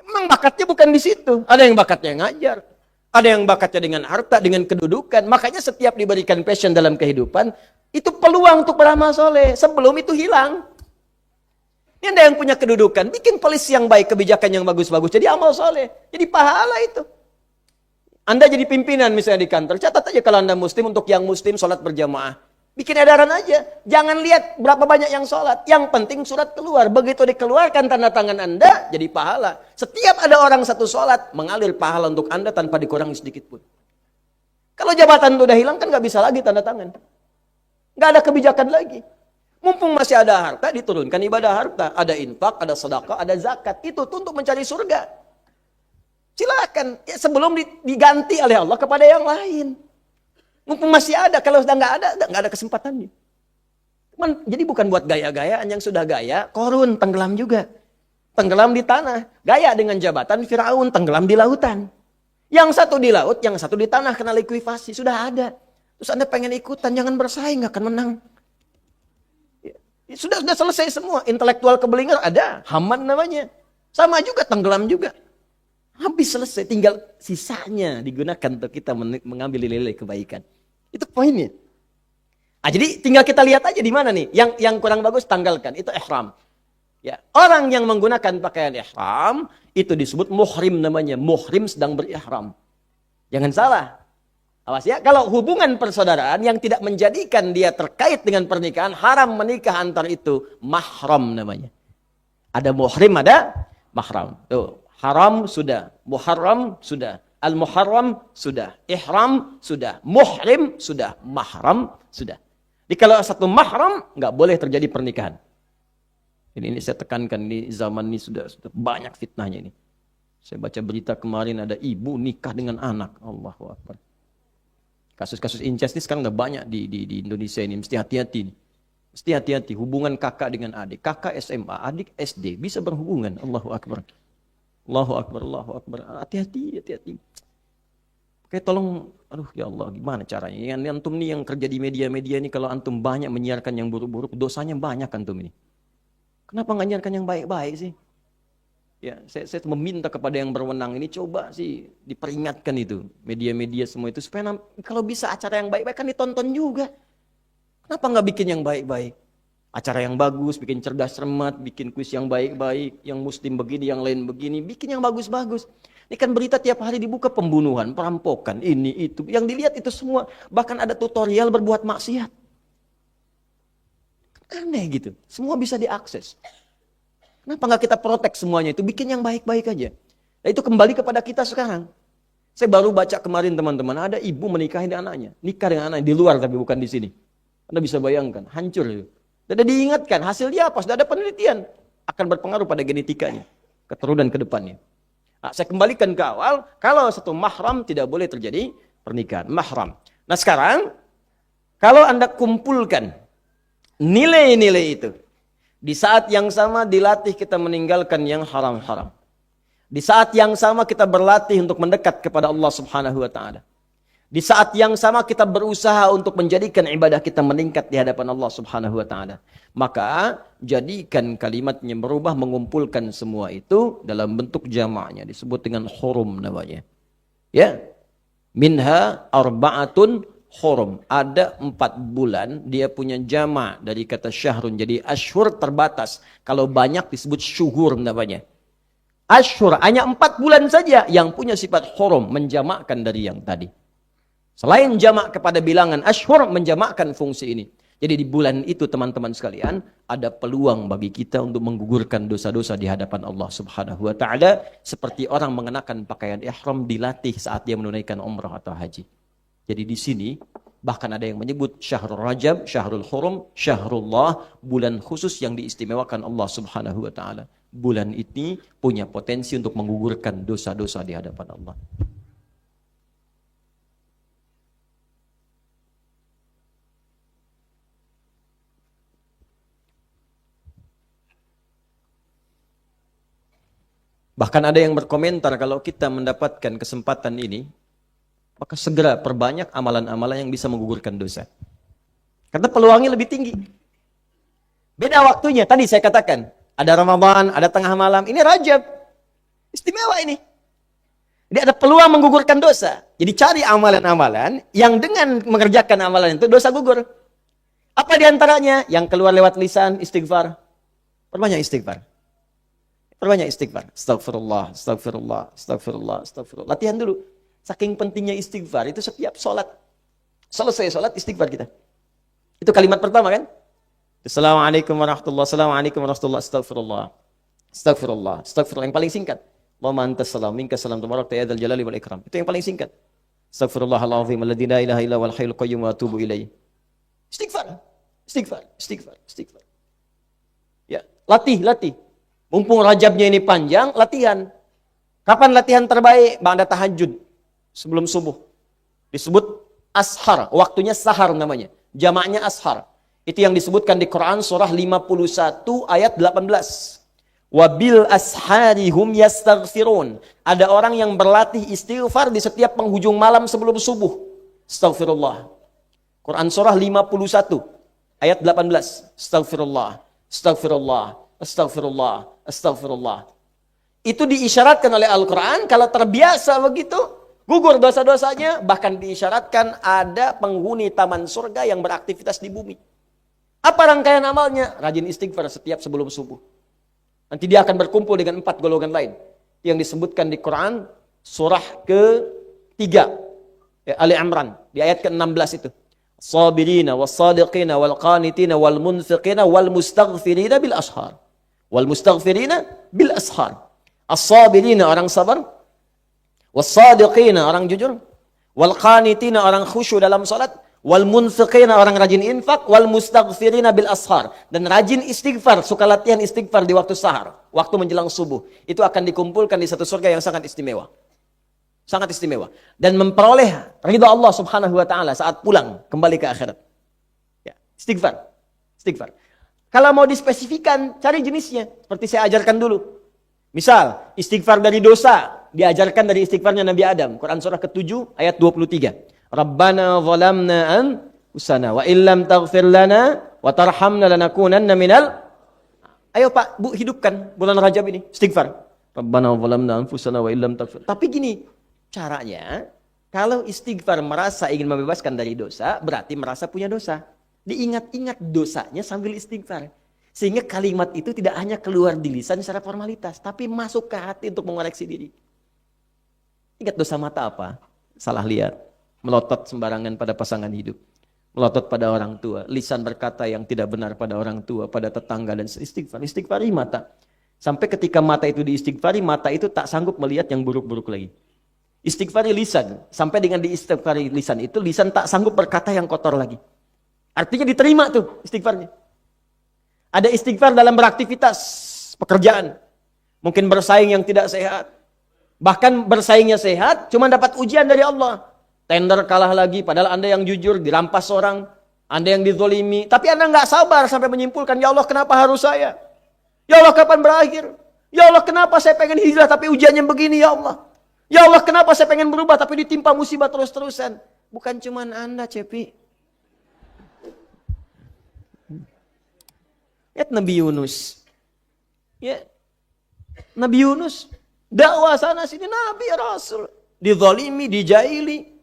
Speaker 1: Memang bakatnya bukan di situ. Ada yang bakatnya ngajar, ada yang bakatnya dengan harta, dengan kedudukan. Makanya setiap diberikan passion dalam kehidupan, itu peluang untuk beramal soleh. Sebelum itu hilang. Ini ada yang punya kedudukan, bikin polisi yang baik, kebijakan yang bagus-bagus, jadi amal soleh, jadi pahala itu. Anda jadi pimpinan misalnya di kantor, catat aja kalau Anda muslim, untuk yang muslim sholat berjamaah. Bikin edaran aja. Jangan lihat berapa banyak yang sholat. Yang penting surat keluar. Begitu dikeluarkan tanda tangan Anda, jadi pahala. Setiap ada orang satu sholat, mengalir pahala untuk Anda tanpa dikurangi sedikit pun. Kalau jabatan itu udah hilang, kan nggak bisa lagi tanda tangan. Nggak ada kebijakan lagi. Mumpung masih ada harta, diturunkan ibadah harta. Ada infak, ada sedekah, ada zakat. Itu tuh untuk mencari surga. Silakan, ya, sebelum diganti oleh Allah kepada yang lain. Mumpung masih ada, kalau sudah nggak ada kesempatannya. Jadi bukan buat gaya-gayaan, yang sudah gaya, korun, tenggelam juga. Tenggelam di tanah. Gaya dengan jabatan Firaun, tenggelam di lautan. Yang satu di laut, yang satu di tanah, kena likuifasi, sudah ada. Terus Anda pengen ikutan, jangan bersaing, nggak akan menang. Ya, sudah selesai semua, intelektual keblinger ada, Haman namanya. Sama juga, tenggelam juga. Habis selesai, tinggal sisanya digunakan untuk kita mengambil nilai kebaikan. Itu poinnya. Jadi tinggal kita lihat aja di mana nih. Yang kurang bagus tanggalkan. Itu ihram. Ya, orang yang menggunakan pakaian ihram itu disebut muhrim namanya. Muhrim sedang berihram. Jangan salah. Awas ya, kalau hubungan persaudaraan yang tidak menjadikan dia terkait dengan pernikahan, haram menikah antar itu mahram namanya. Ada muhrim, ada mahram. Tuh, haram sudah, muharram sudah, al-muharram sudah, ihram sudah, muhrim sudah, mahram sudah. Jadi kalau satu mahram nggak boleh terjadi pernikahan. Ini saya tekankan di zaman ini sudah banyak fitnahnya ini. Saya baca berita kemarin ada ibu nikah dengan anak. Allahu Akbar. Kasus-kasus incest ini sekarang udah banyak di Indonesia ini. Mesti hati-hati. Mesti hati-hati. Hubungan kakak dengan adik. Kakak SMA, adik SD. Bisa berhubungan. Allahu Akbar. Allahu Akbar, Allahu Akbar. Hati-hati, hati-hati. Oke, tolong. Aduh ya Allah, gimana caranya? Yang antum nih yang kerja di media-media ini, kalau antum banyak menyiarkan yang buruk-buruk, dosanya banyak antum ini. Kenapa nggak nyiarkan yang baik-baik sih? Ya, saya meminta kepada yang berwenang ini coba sih diperingatkan itu media-media semua itu supaya kalau bisa acara yang baik-baik kan ditonton juga. Kenapa nggak bikin yang baik-baik? Acara yang bagus, bikin cerdas cermat, bikin kuis yang baik-baik, yang muslim begini, yang lain begini, bikin yang bagus-bagus. Ini kan berita tiap hari dibuka pembunuhan, perampokan, ini itu, yang dilihat itu semua, bahkan ada tutorial berbuat maksiat. Aneh gitu, semua bisa diakses. Kenapa nggak kita protek semuanya itu, bikin yang baik-baik aja. Nah, itu kembali kepada kita sekarang. Saya baru baca kemarin teman-teman, ada ibu menikahi anaknya, nikah dengan anaknya di luar tapi bukan di sini. Anda bisa bayangkan, hancur itu. Sudah diingatkan, hasilnya apa? Sudah ada penelitian, akan berpengaruh pada genetikanya, keturunan ke depannya. Nah, saya kembalikan ke awal, kalau satu mahram tidak boleh terjadi pernikahan, mahram. Nah sekarang, kalau Anda kumpulkan nilai-nilai itu, di saat yang sama dilatih kita meninggalkan yang haram-haram. Di saat yang sama kita berlatih untuk mendekat kepada Allah Subhanahu wa taala. Di saat yang sama kita berusaha untuk menjadikan ibadah kita meningkat di hadapan Allah Subhanahu wa taala. Maka jadikan kalimatnya berubah, mengumpulkan semua itu dalam bentuk jamaknya, disebut dengan hurum namanya. Ya. Minha arba'atun hurum. Ada 4 bulan, dia punya jamak dari kata syahrun. Jadi ashur terbatas. Kalau banyak disebut syuhur namanya. Ashur hanya 4 bulan saja yang punya sifat hurum, menjamakkan dari yang tadi. Selain jamak kepada bilangan ashur, menjamakkan fungsi ini. Jadi di bulan itu teman-teman sekalian, ada peluang bagi kita untuk menggugurkan dosa-dosa di hadapan Allah Subhanahu wa taala, seperti orang mengenakan pakaian ihram dilatih saat dia menunaikan umrah atau haji. Jadi di sini bahkan ada yang menyebut Syahrul Rajab, Syahrul Hurum, Syahrullah, bulan khusus yang diistimewakan Allah Subhanahu wa taala. Bulan ini punya potensi untuk menggugurkan dosa-dosa di hadapan Allah. Bahkan ada yang berkomentar kalau kita mendapatkan kesempatan ini, maka segera perbanyak amalan-amalan yang bisa menggugurkan dosa. Karena peluangnya lebih tinggi. Beda waktunya, tadi saya katakan, ada Ramadan, ada tengah malam, ini Rajab. Istimewa ini. Jadi ada peluang menggugurkan dosa. Jadi cari amalan-amalan yang dengan mengerjakan amalan itu dosa gugur. Apa diantaranya? Yang keluar lewat lisan, istighfar. Perbanyak istighfar. Perbanyak istighfar. Astagfirullah, astagfirullah, astagfirullah, astagfirullah. Latihan dulu. Saking pentingnya istighfar, itu setiap sholat. Selesai sholat, istighfar kita. Itu kalimat pertama kan? Assalamualaikum warahmatullahi wabarakatuh. Assalamualaikum warahmatullahi wabarakatuh. Astagfirullah. Astagfirullah. Astagfirullah. Yang paling singkat. Allahumma antas salam, minkas salam, tabarak ta'ala jalali wal ikram. Itu yang paling singkat. Astagfirullahaladzim, alladzi la ilaha illa wal hayyul qayyum wa atubu ilaih. Istighfar. Istighfar. Istighfar. Istighfar. Ya, latih. Mumpung Rajabnya ini panjang, latihan. Kapan latihan terbaik? Ba'da tahajud. Sebelum subuh. Disebut ashar. Waktunya sahar namanya. Jamaknya ashar. Itu yang disebutkan di Quran surah 51 ayat 18. Wabil asharihum yastaghfirun. Ada orang yang berlatih istighfar di setiap penghujung malam sebelum subuh. Astaghfirullah. Quran surah 51 ayat 18. Astaghfirullah. Astaghfirullah. Astaghfirullah. Astagfirullah. Itu diisyaratkan oleh Al-Quran, kalau terbiasa begitu, Gugur dosa-dosanya, bahkan diisyaratkan ada penghuni taman surga yang beraktivitas di bumi. Apa rangkaian amalnya? Rajin istighfar setiap sebelum subuh. Nanti dia akan berkumpul dengan 4 golongan lain yang disebutkan di Quran surah ke-3 Ali Imran di ayat ke-16 itu. Sabirina was-sadiqina wal-qanitina wal-munfiqina wal-mustaghfirina bil ashar. Wal-mustaghfirina bil ashar. As-sabirina orang sabar, was-sadiqina orang jujur, wal-qanitina orang khusyuk dalam salat, wal-munfiqina orang rajin infak, wal-mustaghfirina bil ashar, dan rajin istighfar, suka latihan istighfar di waktu sahar, waktu menjelang subuh. Itu akan dikumpulkan di satu surga yang sangat istimewa. Sangat istimewa. Dan memperoleh ridha Allah Subhanahu wa taala saat pulang kembali ke akhirat. Ya, istighfar. Istighfar. Kalau mau dispesifikan, cari jenisnya. Seperti saya ajarkan dulu. Misal, istighfar dari dosa diajarkan dari istighfarnya Nabi Adam. Quran surah ke-7 ayat 23. Rabbana zalamna anfusana wa illam taghfir lana wa tarhamna lanakunanna minal. Ayo Pak, Bu, hidupkan bulan Rajab ini istighfar. Rabbana zalamna anfusana wa illam taghfir. Tapi gini, caranya kalau istighfar merasa ingin membebaskan dari dosa, berarti merasa punya dosa. Diingat-ingat dosanya sambil istighfar. Sehingga kalimat itu tidak hanya keluar di lisan secara formalitas, tapi masuk ke hati untuk mengoreksi diri. Ingat dosa mata apa? Salah lihat. Melotot sembarangan pada pasangan hidup. Melotot pada orang tua. Lisan berkata yang tidak benar pada orang tua, pada tetangga, dan istighfar. Istighfari mata. Sampai ketika mata itu diistighfari, mata itu tak sanggup melihat yang buruk-buruk lagi. Istighfari lisan. Sampai dengan diistighfari lisan itu, lisan tak sanggup berkata yang kotor lagi. Artinya diterima tuh istighfarnya. Ada istighfar dalam beraktivitas, pekerjaan. Mungkin bersaing yang tidak sehat. Bahkan bersaingnya sehat, cuma dapat ujian dari Allah. Tender kalah lagi, padahal Anda yang jujur, dirampas orang. Anda yang dizolimi. Tapi Anda nggak sabar sampai menyimpulkan, ya Allah kenapa harus saya? Ya Allah kapan berakhir? Ya Allah kenapa saya pengen hijrah tapi ujiannya begini ya Allah? Ya Allah kenapa saya pengen berubah tapi ditimpa musibah terus-terusan? Bukan cuma Anda, Cepi. Lihat Nabi Yunus. Ya. Nabi Yunus. Dakwah sana sini Nabi Rasul. Dizalimi, dijaili.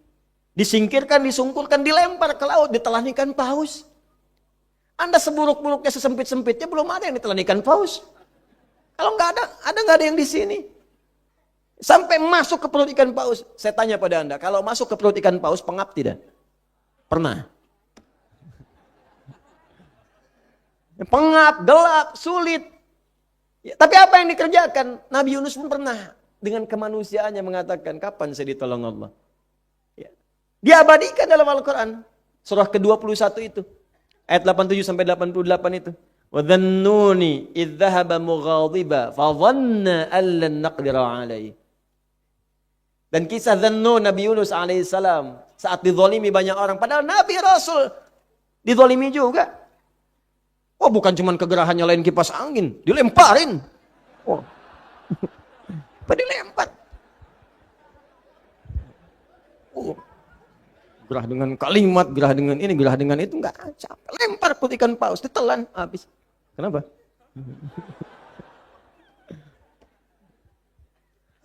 Speaker 1: Disingkirkan, disungkulkan, dilempar ke laut. Ditelanikan paus. Anda seburuk-buruknya, sesempit-sempitnya belum ada yang ditelanikan paus. Kalau nggak ada yang di sini. Sampai masuk ke perut ikan paus. Saya tanya pada Anda, kalau masuk ke perut ikan paus pengap tidak? Pernah. Pengap, gelap, sulit. Ya, tapi apa yang dikerjakan? Nabi Yunus pun pernah dengan kemanusiaannya mengatakan, kapan saya ditolong Allah? Ya. Diabadikan dalam Al-Quran. Surah ke-21 itu. Ayat 87 sampai 88 itu. وَذَنُّونِ إِذْ ذَهَبَ مُغَاضِبًا فَظَنَّ أَن لَّن نَّقْدِرَ عَلَيْهِ. Dan kisah Dhannun Nabi Yunus alaihissalam saat dizalimi banyak orang. Padahal Nabi Rasul dizalimi juga. Wah, bukan cuma kegerahan nyalain kipas angin, dilemparin. Wah. Apa dilempar? Gerah dengan kalimat, gerah dengan ini, gerah dengan itu, enggak capek. Lempar perut ikan paus, ditelan habis. Kenapa?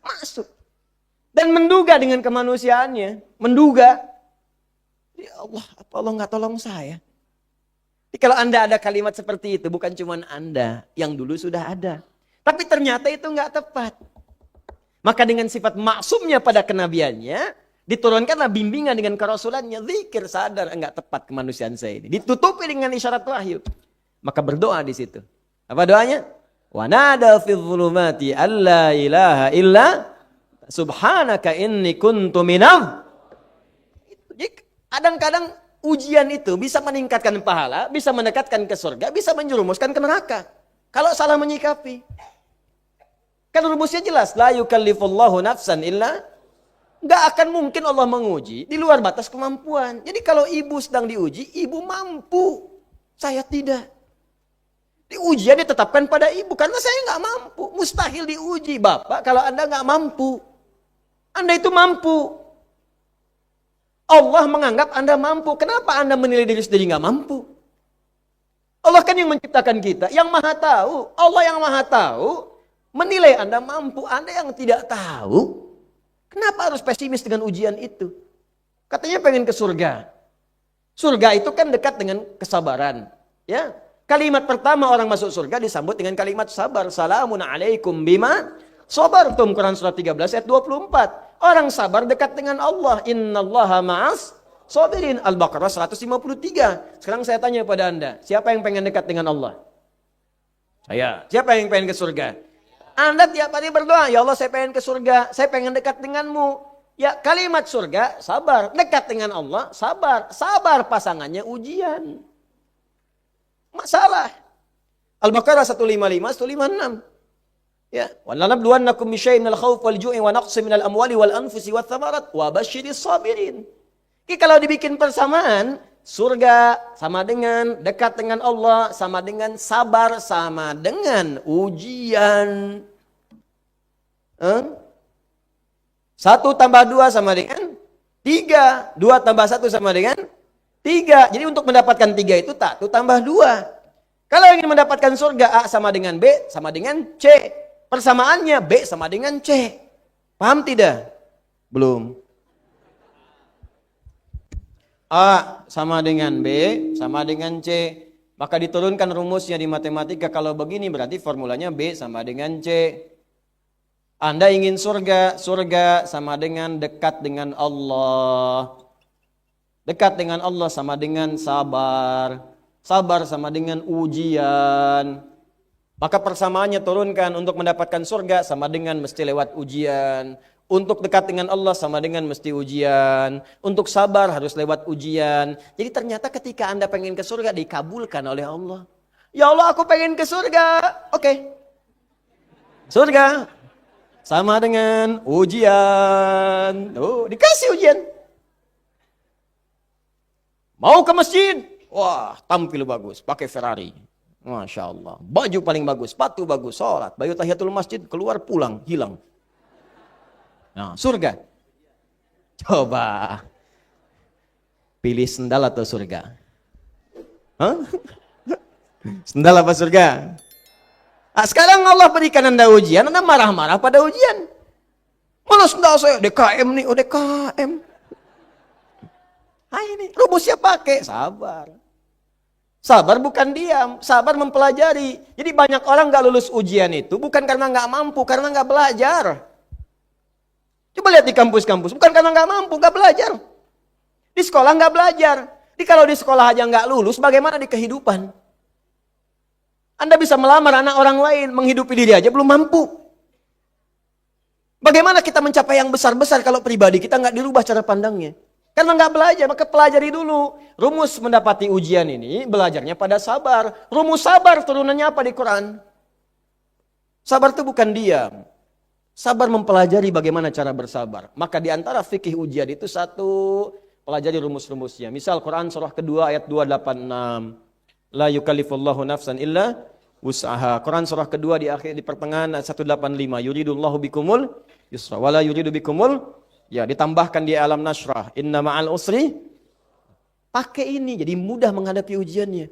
Speaker 1: Masuk. Dan menduga dengan kemanusiaannya, menduga, ya Allah, apa Allah nggak tolong saya? Jadi kalau Anda ada kalimat seperti itu, bukan cuma Anda yang dulu sudah ada. Tapi ternyata itu nggak tepat. Maka dengan sifat maksumnya pada kenabiannya, diturunkanlah bimbingan dengan kerasulannya. Zikir sadar nggak tepat kemanusiaan saya ini. Ditutupi dengan isyarat wahyu. Maka berdoa di situ. Apa doanya? Wa nada fi dhulumati alla ilaha illa subhanaka inni kuntu minam. Jadi kadang-kadang ujian itu bisa meningkatkan pahala, bisa mendekatkan ke surga, bisa menjerumuskan ke neraka. Kalau salah menyikapi. Kan rumusnya jelas. La yukallifullahu nafsan illa. Nggak akan mungkin Allah menguji di luar batas kemampuan. Jadi kalau ibu sedang diuji, ibu mampu. Saya tidak. Ujian ditetapkan pada ibu karena saya nggak mampu. Mustahil diuji Bapak kalau Anda nggak mampu. Anda itu mampu. Allah menganggap Anda mampu. Kenapa Anda menilai diri sendiri nggak mampu? Allah kan yang menciptakan kita, yang maha tahu. Allah yang maha tahu menilai Anda mampu. Anda yang tidak tahu, Kenapa harus pesimis dengan ujian itu? Katanya pengen ke surga. Surga itu kan dekat dengan kesabaran. Ya, kalimat pertama orang masuk surga disambut dengan kalimat sabar. Salamun alaikum bima sabartum. Quran surah 13 ayat 24. Orang sabar dekat dengan Allah. Innallaha ma'as sabirin. Al-Baqarah 153. Sekarang saya tanya pada Anda, siapa yang pengen dekat dengan Allah? Saya. Siapa yang pengen ke surga? Anda tiap hari berdoa, ya Allah saya pengen ke surga, saya pengen dekat denganmu. Ya, kalimat surga, sabar. Dekat dengan Allah, sabar. Sabar pasangannya ujian. Masalah. Al-Baqarah 155, 156. Ya, وَلَنَبْلُوَنَّكُمْ بِشَيْءٍ مِنَ الْخَوْفِ وَالْجُوعِ وَنَقْصٍ مِنَ الْأَمْوَالِ وَالْأَنْفُسِ وَالثَّمَرَاتِ وَبَشِّرِ الصَّابِرِينَ. Jadi kalau dibikin persamaan, surga sama dengan dekat dengan Allah, sama dengan sabar, sama dengan ujian. 1 tambah 2 sama dengan 3. 2 tambah 1 sama dengan 3. Jadi untuk mendapatkan 3 itu 1 tambah 2. Kalau ingin mendapatkan surga, A sama dengan B sama dengan C. Persamaannya B sama dengan C. Paham tidak? Belum. A sama dengan B sama dengan C. Maka diturunkan rumusnya di matematika. Kalau begini berarti formulanya B sama dengan C. Anda ingin surga, surga sama dengan dekat dengan Allah. Dekat dengan Allah sama dengan sabar. Sabar sama dengan ujian. Maka persamaannya turunkan untuk mendapatkan surga sama dengan mesti lewat ujian. Untuk dekat dengan Allah sama dengan mesti ujian. Untuk sabar harus lewat ujian. Jadi ternyata ketika Anda pengen ke surga dikabulkan oleh Allah. Ya Allah aku pengen ke surga. Oke. Surga sama dengan ujian. Oh, dikasih ujian. Mau ke masjid. Wah, tampil bagus, pakai Ferrari. Masya Allah. Baju paling bagus, sepatu bagus, sholat. Baju tahiyatul masjid, keluar pulang, hilang. Nah, surga. Coba. Pilih sendal atau surga? Hah? Sendal apa surga? Nah, sekarang Allah berikan Anda ujian, Anda marah-marah pada ujian. Mana sendal saya? DKM nih, oh DKM. Nah ini, rumusnya pakai, sabar. Sabar bukan diam, sabar mempelajari. Jadi banyak orang gak lulus ujian itu bukan karena gak mampu, karena gak belajar. Coba lihat di kampus-kampus, bukan karena gak mampu, gak belajar. Di sekolah gak belajar. Jadi kalau di sekolah aja gak lulus, bagaimana di kehidupan? Anda bisa melamar anak orang lain, menghidupi diri aja belum mampu. Bagaimana kita mencapai yang besar-besar kalau pribadi kita gak dirubah cara pandangnya? Karena nggak belajar, maka pelajari dulu. Rumus mendapati ujian ini, belajarnya pada sabar. Rumus sabar turunannya apa di Quran? Sabar itu bukan diam. Sabar mempelajari bagaimana cara bersabar. Maka di antara fikih ujian itu satu, pelajari rumus-rumusnya. Misal Quran surah kedua ayat 286. La yukallifullahu nafsan illa wus'aha. Quran surah kedua di pertengahan ayat 185. Yuridullahu bikumul yusra. Wala yuridu bikumul. Ya, ditambahkan di alam nasrah. Inna ma'al usri. Pakai ini, jadi mudah menghadapi ujiannya.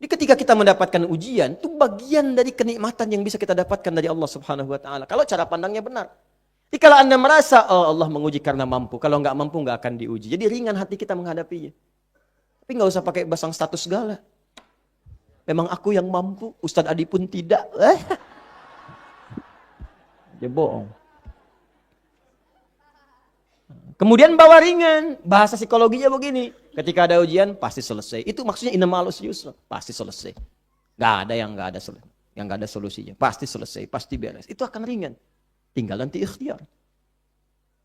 Speaker 1: Jadi ketika kita mendapatkan ujian, itu bagian dari kenikmatan yang bisa kita dapatkan dari Allah Subhanahu Wa Taala. Kalau cara pandangnya benar. Jadi kalau Anda merasa, oh Allah menguji karena mampu. Kalau nggak mampu, nggak akan diuji. Jadi ringan hati kita menghadapinya. Tapi nggak usah pakai basang status segala. Memang aku yang mampu, Ustadz Adi pun tidak. Dia bohong. Kemudian bawa ringan, bahasa psikologinya begini. Ketika ada ujian, pasti selesai. Itu maksudnya inna ma'al usri yusra, pasti selesai. Gak ada yang gak ada solusinya. Pasti selesai, pasti beres. Itu akan ringan. Tinggal nanti ikhtiar.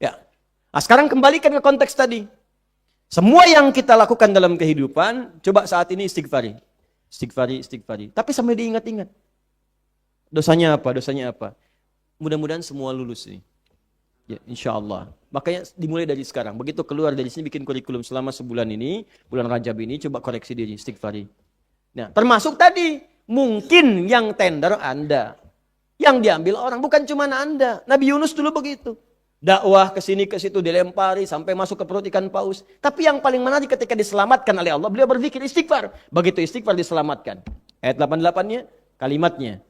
Speaker 1: Ya. Nah, sekarang kembalikan ke konteks tadi. Semua yang kita lakukan dalam kehidupan, coba saat ini istighfari. Istighfari. Tapi sampai diingat-ingat. Dosanya apa? Mudah-mudahan semua lulus nih. Ya, insya Allah. Makanya dimulai dari sekarang. Begitu keluar dari sini bikin kurikulum selama sebulan ini, bulan Rajab ini, coba koreksi diri, istighfari. Nah, termasuk tadi, mungkin yang tender Anda. Yang diambil orang, bukan cuma Anda. Nabi Yunus dulu begitu. Dakwah ke sini ke situ dilempari sampai masuk ke perut ikan paus. Tapi yang paling menarik ketika diselamatkan oleh Allah, beliau berzikir istighfar. Begitu istighfar diselamatkan. Ayat 88-nya, kalimatnya.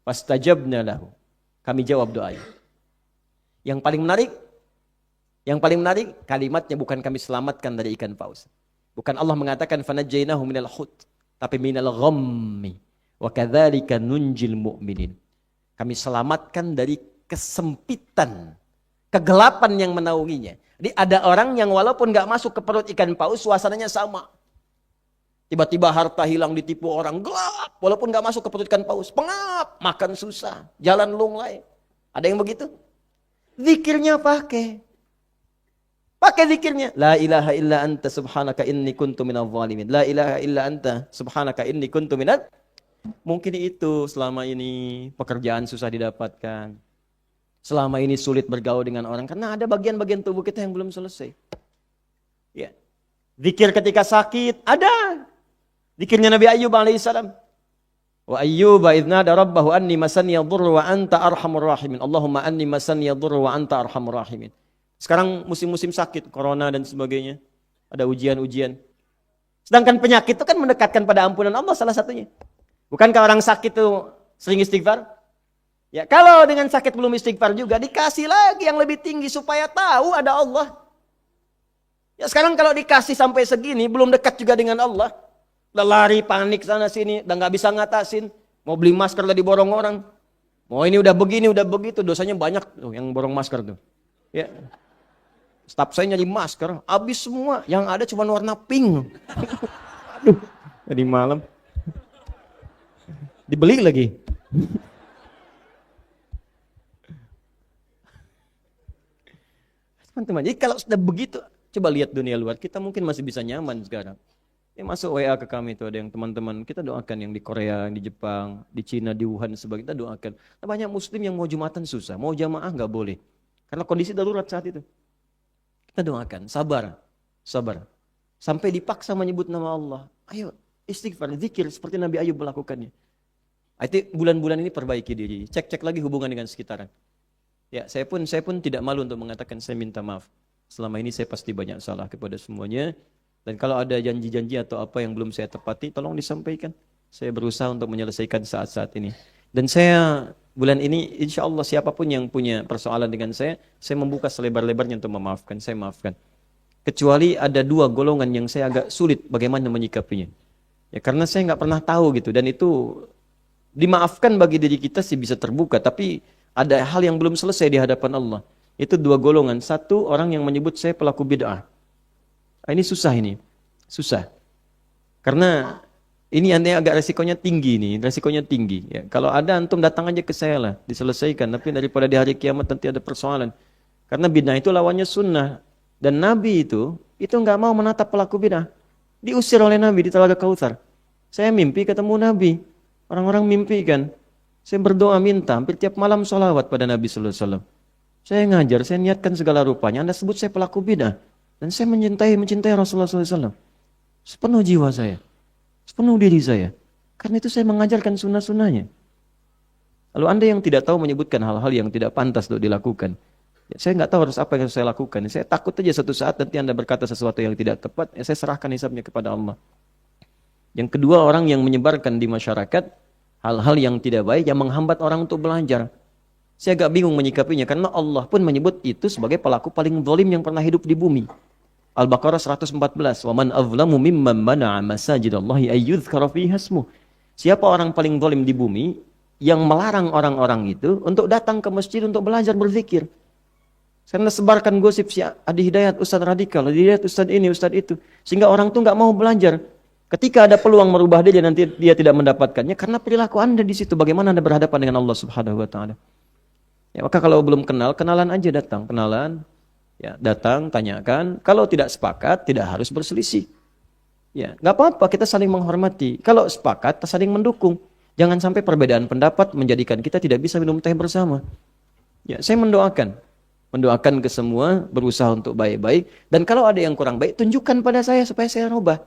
Speaker 1: Fastajabna lahu. Kami jawab doanya. Yang paling menarik, kalimatnya bukan kami selamatkan dari ikan paus. Bukan Allah mengatakan fanajjainahu minal hut, tapi minal ghammi. Wa kadzalika nunjil mu'minin. Kami selamatkan dari kesempitan, kegelapan yang menaunginya. Jadi ada orang yang walaupun nggak masuk ke perut ikan paus, suasananya sama. Tiba-tiba harta hilang ditipu orang, gelap. Walaupun nggak masuk ke perut ikan paus, pengap, makan susah, jalan lunglai. Ada yang begitu? Zikirnya pakai zikirnya. La ilaha illa anta subhanaka inni kuntu minadh dhalimin. La ilaha illa anta subhanaka inni kuntu minadh. Mungkin itu selama ini pekerjaan susah didapatkan. Selama ini sulit bergaul dengan orang karena ada bagian-bagian tubuh kita yang belum selesai. Ya. Zikir ketika sakit ada. Zikirnya Nabi Ayyub alaihissalam. Wa ayyuba idh nada rabbahu anni masani yadhurru wa anta arhamur rahimin. Allahumma anni masani yadhurru wa anta arhamur rahimin. Sekarang musim-musim sakit, corona dan sebagainya. Ada ujian-ujian. Sedangkan penyakit itu kan mendekatkan pada ampunan Allah salah satunya. Bukankah orang sakit itu sering istighfar? Ya, kalau dengan sakit belum istighfar juga dikasih lagi yang lebih tinggi supaya tahu ada Allah. Ya sekarang kalau dikasih sampai segini belum dekat juga dengan Allah. Udah lari panik sana sini, udah nggak bisa ngatasin. Mau beli masker udah diborong orang. Mau ini udah begini, udah begitu, dosanya banyak tuh yang borong masker tuh. Ya. Staf saya nyari masker, habis semua. Yang ada cuma warna pink. Aduh, tadi malam. Dibeli lagi. Teman-teman, jadi kalau sudah begitu, coba lihat dunia luar. Kita mungkin masih bisa nyaman sekarang. Ya, masuk WA ke kami itu ada yang teman-teman. Kita doakan yang di Korea, di Jepang, di Cina, di Wuhan sebagainya. Kita doakan. Nah, banyak muslim yang mau Jumatan susah. Mau jamaah nggak boleh. Karena kondisi darurat saat itu. Kita doakan, sabar. Sampai dipaksa menyebut nama Allah. Ayo, istighfar, zikir seperti Nabi Ayub melakukannya. Itu bulan-bulan ini perbaiki diri. Cek-cek lagi hubungan dengan sekitaran. Ya, saya pun tidak malu untuk mengatakan saya minta maaf. Selama ini saya pasti banyak salah kepada semuanya. Dan kalau ada janji-janji atau apa yang belum saya tepati, tolong disampaikan. Saya berusaha untuk menyelesaikan saat-saat ini. Dan saya bulan ini insya Allah siapapun yang punya persoalan dengan saya membuka selebar-lebarnya untuk memaafkan, saya maafkan. Kecuali ada dua golongan yang saya agak sulit bagaimana menyikapinya. Ya karena saya nggak pernah tahu gitu, dan itu dimaafkan bagi diri kita sih bisa terbuka, tapi ada hal yang belum selesai di hadapan Allah. Itu dua golongan. Satu, orang yang menyebut saya pelaku bid'ah. Ini susah ini. Susah. Karena ini agak resikonya tinggi nih, resikonya tinggi. Ya, kalau ada antum datang aja ke saya lah, diselesaikan. Tapi daripada di hari kiamat nanti ada persoalan. Karena bid'ah itu lawannya sunnah. Dan Nabi itu nggak mau menatap pelaku bid'ah. Diusir oleh Nabi di Telaga Kautsar. Saya mimpi ketemu Nabi. Orang-orang mimpi kan. Saya berdoa minta hampir tiap malam sholawat pada Nabi sallallahu alaihi wasallam. Saya ngajar, saya niatkan segala rupanya. Anda sebut saya pelaku bid'ah. Dan saya mencintai Rasulullah sallallahu alaihi wasallam. Sepenuh jiwa saya. Sepenuh diri saya. Karena itu saya mengajarkan sunnah-sunnahnya. Lalu Anda yang tidak tahu menyebutkan hal-hal yang tidak pantas untuk dilakukan. Ya, saya nggak tahu harus apa yang saya lakukan. Saya takut aja suatu saat nanti Anda berkata sesuatu yang tidak tepat. Ya, saya serahkan hisabnya kepada Allah. Yang kedua, orang yang menyebarkan di masyarakat hal-hal yang tidak baik, yang menghambat orang untuk belajar. Saya agak bingung menyikapinya. Karena Allah pun menyebut itu sebagai pelaku paling zalim yang pernah hidup di bumi. Al-Baqarah 114. Wa man azlamu mimman mana'a masajidallahi ayyudhkara fiha ismuh. Siapa orang paling zalim di bumi yang melarang orang-orang itu untuk datang ke masjid untuk belajar berzikir. Karena sebarkan gosip si Adi Hidayat, Ustadz radikal, Adi Hidayat, Ustadz ini, Ustadz itu. Sehingga orang tuh nggak mau belajar. Ketika ada peluang merubah dia, nanti dia tidak mendapatkannya. Karena perilaku Anda di situ, bagaimana Anda berhadapan dengan Allah Subhanahu Wa Taala. Ya, maka kalau belum kenal, kenalan aja datang, kenalan. Ya, datang, tanyakan. Kalau tidak sepakat, tidak harus berselisih. Ya, nggak apa-apa, kita saling menghormati. Kalau sepakat, kita saling mendukung. Jangan sampai perbedaan pendapat menjadikan kita tidak bisa minum teh bersama. Ya, saya mendoakan ke semua, berusaha untuk baik-baik. Dan kalau ada yang kurang baik, tunjukkan pada saya supaya saya rubah.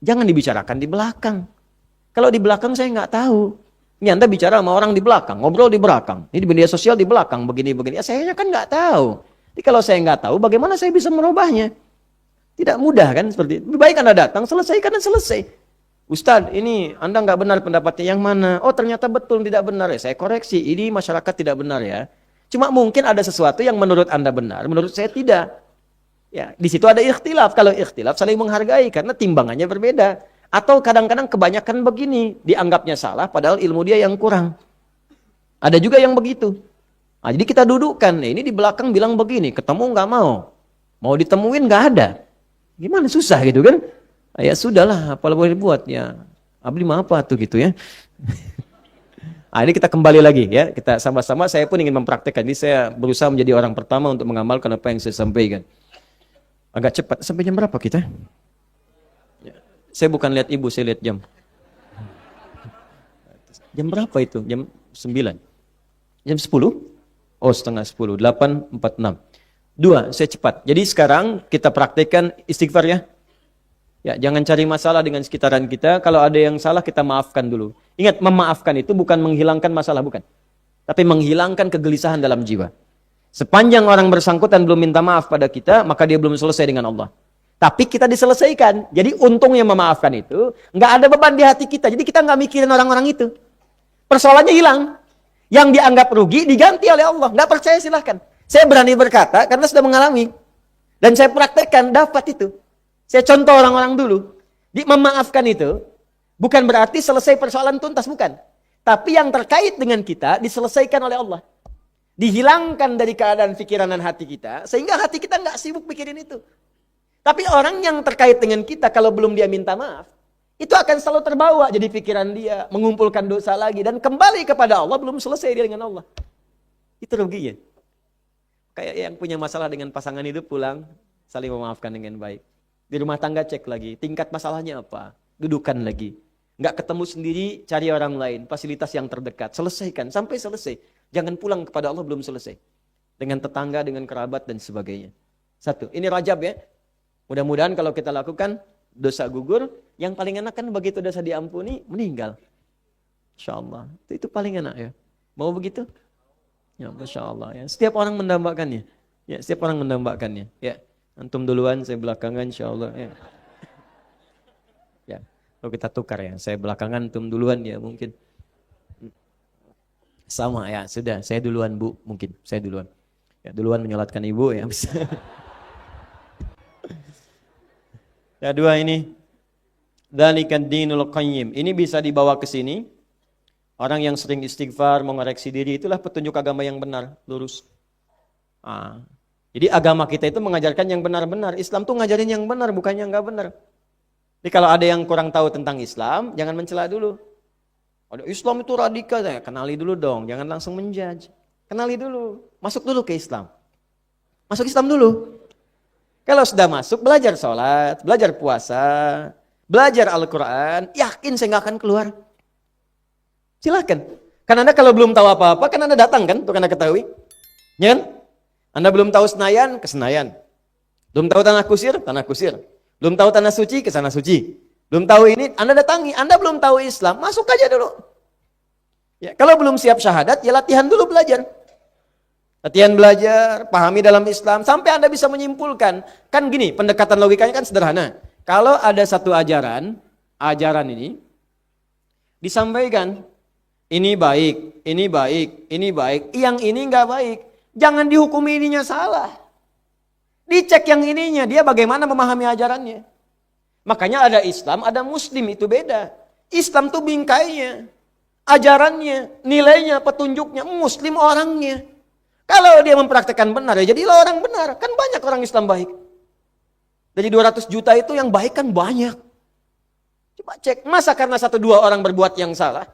Speaker 1: Jangan dibicarakan di belakang. Kalau di belakang saya nggak tahu. Ini Anda bicara sama orang di belakang, ngobrol di belakang. Ini di media sosial di belakang, begini-begini. Ya, saya kan nggak tahu. Jadi kalau saya nggak tahu, bagaimana saya bisa merubahnya? Tidak mudah kan seperti itu. Lebih baik Anda datang, selesaikan dan selesai. Ustadz, ini Anda nggak benar pendapatnya yang mana? Oh ternyata betul tidak benar ya. Saya koreksi, ini masyarakat tidak benar ya. Cuma mungkin ada sesuatu yang menurut Anda benar, menurut saya tidak. Ya, di situ ada ikhtilaf. Kalau ikhtilaf saling menghargai karena timbangannya berbeda. Atau kadang-kadang kebanyakan begini, dianggapnya salah padahal ilmu dia yang kurang. Ada juga yang begitu. Nah, jadi kita dudukkan, ini di belakang bilang begini, ketemu nggak mau. Mau ditemuin nggak ada. Gimana, susah gitu kan? Ya sudahlah, apa boleh buat ya. Abdi mah apa tuh gitu ya. Nah, ini kita kembali lagi ya. Kita sama-sama, saya pun ingin mempraktekkan. Ini saya berusaha menjadi orang pertama untuk mengamalkan apa yang saya sampaikan. Agak cepat. Sampai jam berapa kita? Ya. Saya bukan lihat ibu, saya lihat jam. Jam berapa itu? Jam 9. Jam 10? Oh, setengah 10. 8.46. 2, saya cepat. Jadi sekarang kita praktekkan istighfar ya. Ya, jangan cari masalah dengan sekitaran kita. Kalau ada yang salah, kita maafkan dulu. Ingat, memaafkan itu bukan menghilangkan masalah, bukan. Tapi menghilangkan kegelisahan dalam jiwa. Sepanjang orang bersangkutan belum minta maaf pada kita, maka dia belum selesai dengan Allah. Tapi kita diselesaikan. Jadi untungnya memaafkan itu, nggak ada beban di hati kita. Jadi kita nggak mikirin orang-orang itu. Persoalannya hilang. Yang dianggap rugi diganti oleh Allah. Nggak percaya silahkan. Saya berani berkata karena sudah mengalami. Dan saya praktekkan, dapat itu. Saya contoh orang-orang dulu. Di memaafkan itu, bukan berarti selesai persoalan tuntas, bukan. Tapi yang terkait dengan kita, diselesaikan oleh Allah. Dihilangkan dari keadaan pikiran dan hati kita, sehingga hati kita nggak sibuk pikirin itu. Tapi orang yang terkait dengan kita, kalau belum dia minta maaf, itu akan selalu terbawa jadi pikiran dia, mengumpulkan dosa lagi, dan kembali kepada Allah, belum selesai dia dengan Allah. Itu ruginya. Kayak yang punya masalah dengan pasangan hidup pulang, saling memaafkan dengan baik. Di rumah tangga cek lagi, tingkat masalahnya apa? Dudukan lagi. Nggak ketemu sendiri, cari orang lain, fasilitas yang terdekat. Selesaikan, sampai selesai. Jangan pulang kepada Allah belum selesai. Dengan tetangga, dengan kerabat, dan sebagainya. 1, ini Rajab ya. Mudah-mudahan kalau kita lakukan, dosa gugur. Yang paling enak kan begitu dosa diampuni, meninggal. Insya Allah. Itu paling enak ya. Mau begitu? Ya, Masya Allah ya. Setiap orang mendambakannya. Ya, setiap orang mendambakannya. Ya. Antum duluan, saya belakangan insyaallah ya. Ya, kalau kita tukar ya, saya belakangan, antum duluan ya mungkin. Sama ya, sudah, saya duluan Bu, mungkin saya duluan. Ya, duluan menyolatkan ibu ya bisa. Ya, 2 ini. Dzalikan dinul qayyim. Ini bisa dibawa ke sini. Orang yang sering istighfar, mengoreksi diri, itulah petunjuk agama yang benar, lurus. Jadi agama kita itu mengajarkan yang benar-benar. Islam tuh ngajarin yang benar, bukan yang nggak benar. Jadi kalau ada yang kurang tahu tentang Islam, jangan mencela dulu. Ada Islam itu radikal, ya kenali dulu dong, jangan langsung menjudge. Kenali dulu, masuk dulu ke Islam. Masuk Islam dulu. Kalau sudah masuk, belajar sholat, belajar puasa, belajar Al-Quran, yakin saya nggak akan keluar. Silakan. Karena Anda kalau belum tahu apa-apa, kan Anda datang kan, untuk Anda ketahui. Ya kan? Anda belum tahu Senayan, ke Senayan. Belum tahu Tanah Kusir, Tanah Kusir. Belum tahu Tanah Suci, ke Tanah Suci. Belum tahu ini, Anda datangi. Anda belum tahu Islam, masuk aja dulu. Ya, kalau belum siap syahadat, ya latihan dulu belajar. Latihan belajar, pahami dalam Islam, sampai Anda bisa menyimpulkan. Kan gini, pendekatan logikanya kan sederhana. Kalau ada satu ajaran ini, disampaikan, ini baik, ini baik, ini baik, yang ini nggak baik. Jangan dihukumi ininya salah. Dicek yang ininya, dia bagaimana memahami ajarannya. Makanya ada Islam, ada Muslim, itu beda. Islam tuh bingkainya, ajarannya, nilainya, petunjuknya, Muslim orangnya. Kalau dia mempraktekkan benar, ya jadilah orang benar. Kan banyak orang Islam baik. Dari 200 juta itu yang baik kan banyak. Coba cek, masa karena 1-2 orang berbuat yang salah?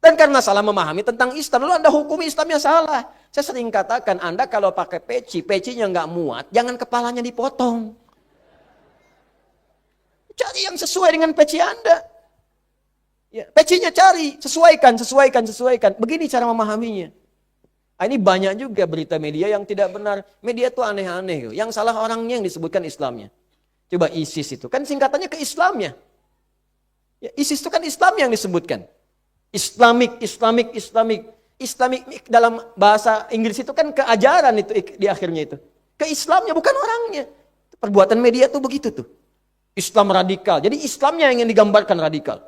Speaker 1: Dan karena salah memahami tentang Islam, lalu Anda hukumi Islamnya salah. Saya sering katakan, Anda kalau pakai pecinya nggak muat, jangan kepalanya dipotong. Cari yang sesuai dengan peci Anda. Ya, pecinya cari, sesuaikan. Begini cara memahaminya. Ini banyak juga berita media yang tidak benar. Media itu aneh-aneh. Yang salah orangnya yang disebutkan Islamnya. Coba ISIS itu, kan singkatannya ke Islamnya. Ya, ISIS itu kan Islam yang disebutkan. Islamic dalam bahasa Inggris itu kan keajaran itu di akhirnya itu. Ke Islamnya bukan orangnya. Perbuatan media tuh begitu tuh. Islam radikal. Jadi Islamnya yang digambarkan radikal.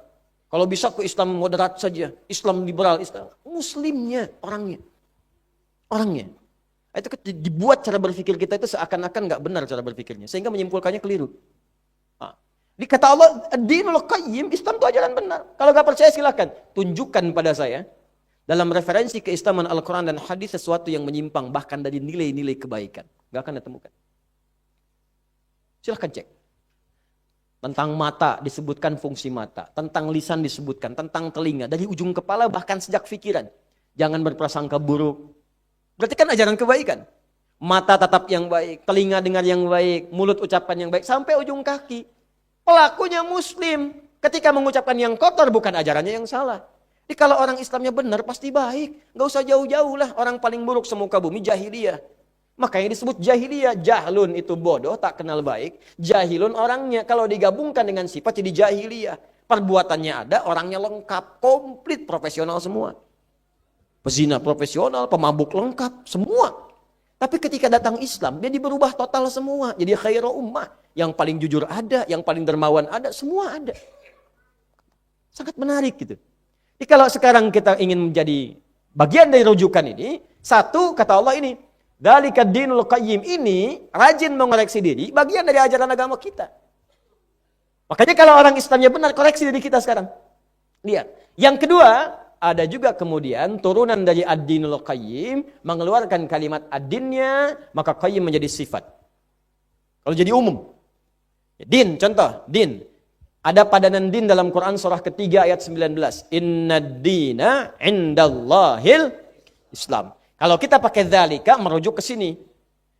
Speaker 1: Kalau bisa ke Islam moderat saja, Islam liberal, Islam Muslimnya orangnya. Itu dibuat cara berpikir kita itu seakan-akan nggak benar cara berpikirnya, sehingga menyimpulkannya keliru. Nah, dikata Allah, ad-dinul qayyim, Islam itu ajaran benar. Kalau nggak percaya silakan tunjukkan pada saya dalam referensi keislaman Al-Quran dan hadis sesuatu yang menyimpang bahkan dari nilai-nilai kebaikan. Nggak akan ditemukan. Silahkan cek. Tentang mata disebutkan fungsi mata, tentang lisan disebutkan, tentang telinga, dari ujung kepala bahkan sejak pikiran. Jangan berprasangka buruk. Berarti kan ajaran kebaikan. Mata tatap yang baik, telinga dengar yang baik, mulut ucapan yang baik, sampai ujung kaki. Pelakunya muslim. Ketika mengucapkan yang kotor bukan ajarannya yang salah. Jadi kalau orang Islamnya benar pasti baik. Nggak usah jauh-jauh lah. Orang paling buruk semuka bumi jahiliyah. Makanya disebut jahiliyah. Jahlun itu bodoh, tak kenal baik. Jahilun orangnya. Kalau digabungkan dengan sifat jadi jahiliyah. Perbuatannya ada, orangnya lengkap. Komplit, profesional semua. Pezina profesional, pemabuk lengkap, semua. Tapi ketika datang Islam, dia berubah total semua. Jadi khairu ummah. Yang paling jujur ada, yang paling dermawan ada, semua ada. Sangat menarik gitu. Jadi kalau sekarang kita ingin menjadi bagian dari rujukan ini, satu kata Allah ini, dzalika dinul qayyim, ini rajin mengoreksi diri, bagian dari ajaran agama kita. Makanya kalau orang Islamnya benar, koreksi diri kita sekarang. Lihat. Yang kedua, ada juga kemudian turunan dari ad-dinul qayyim, mengeluarkan kalimat ad-dinnya, maka qayyim menjadi sifat. Kalau jadi umum. Din, contoh, din. Ada padanan din dalam Quran surah ketiga ayat 19. Inna dina indallahil Islam. Kalau kita pakai dzalika merujuk ke sini.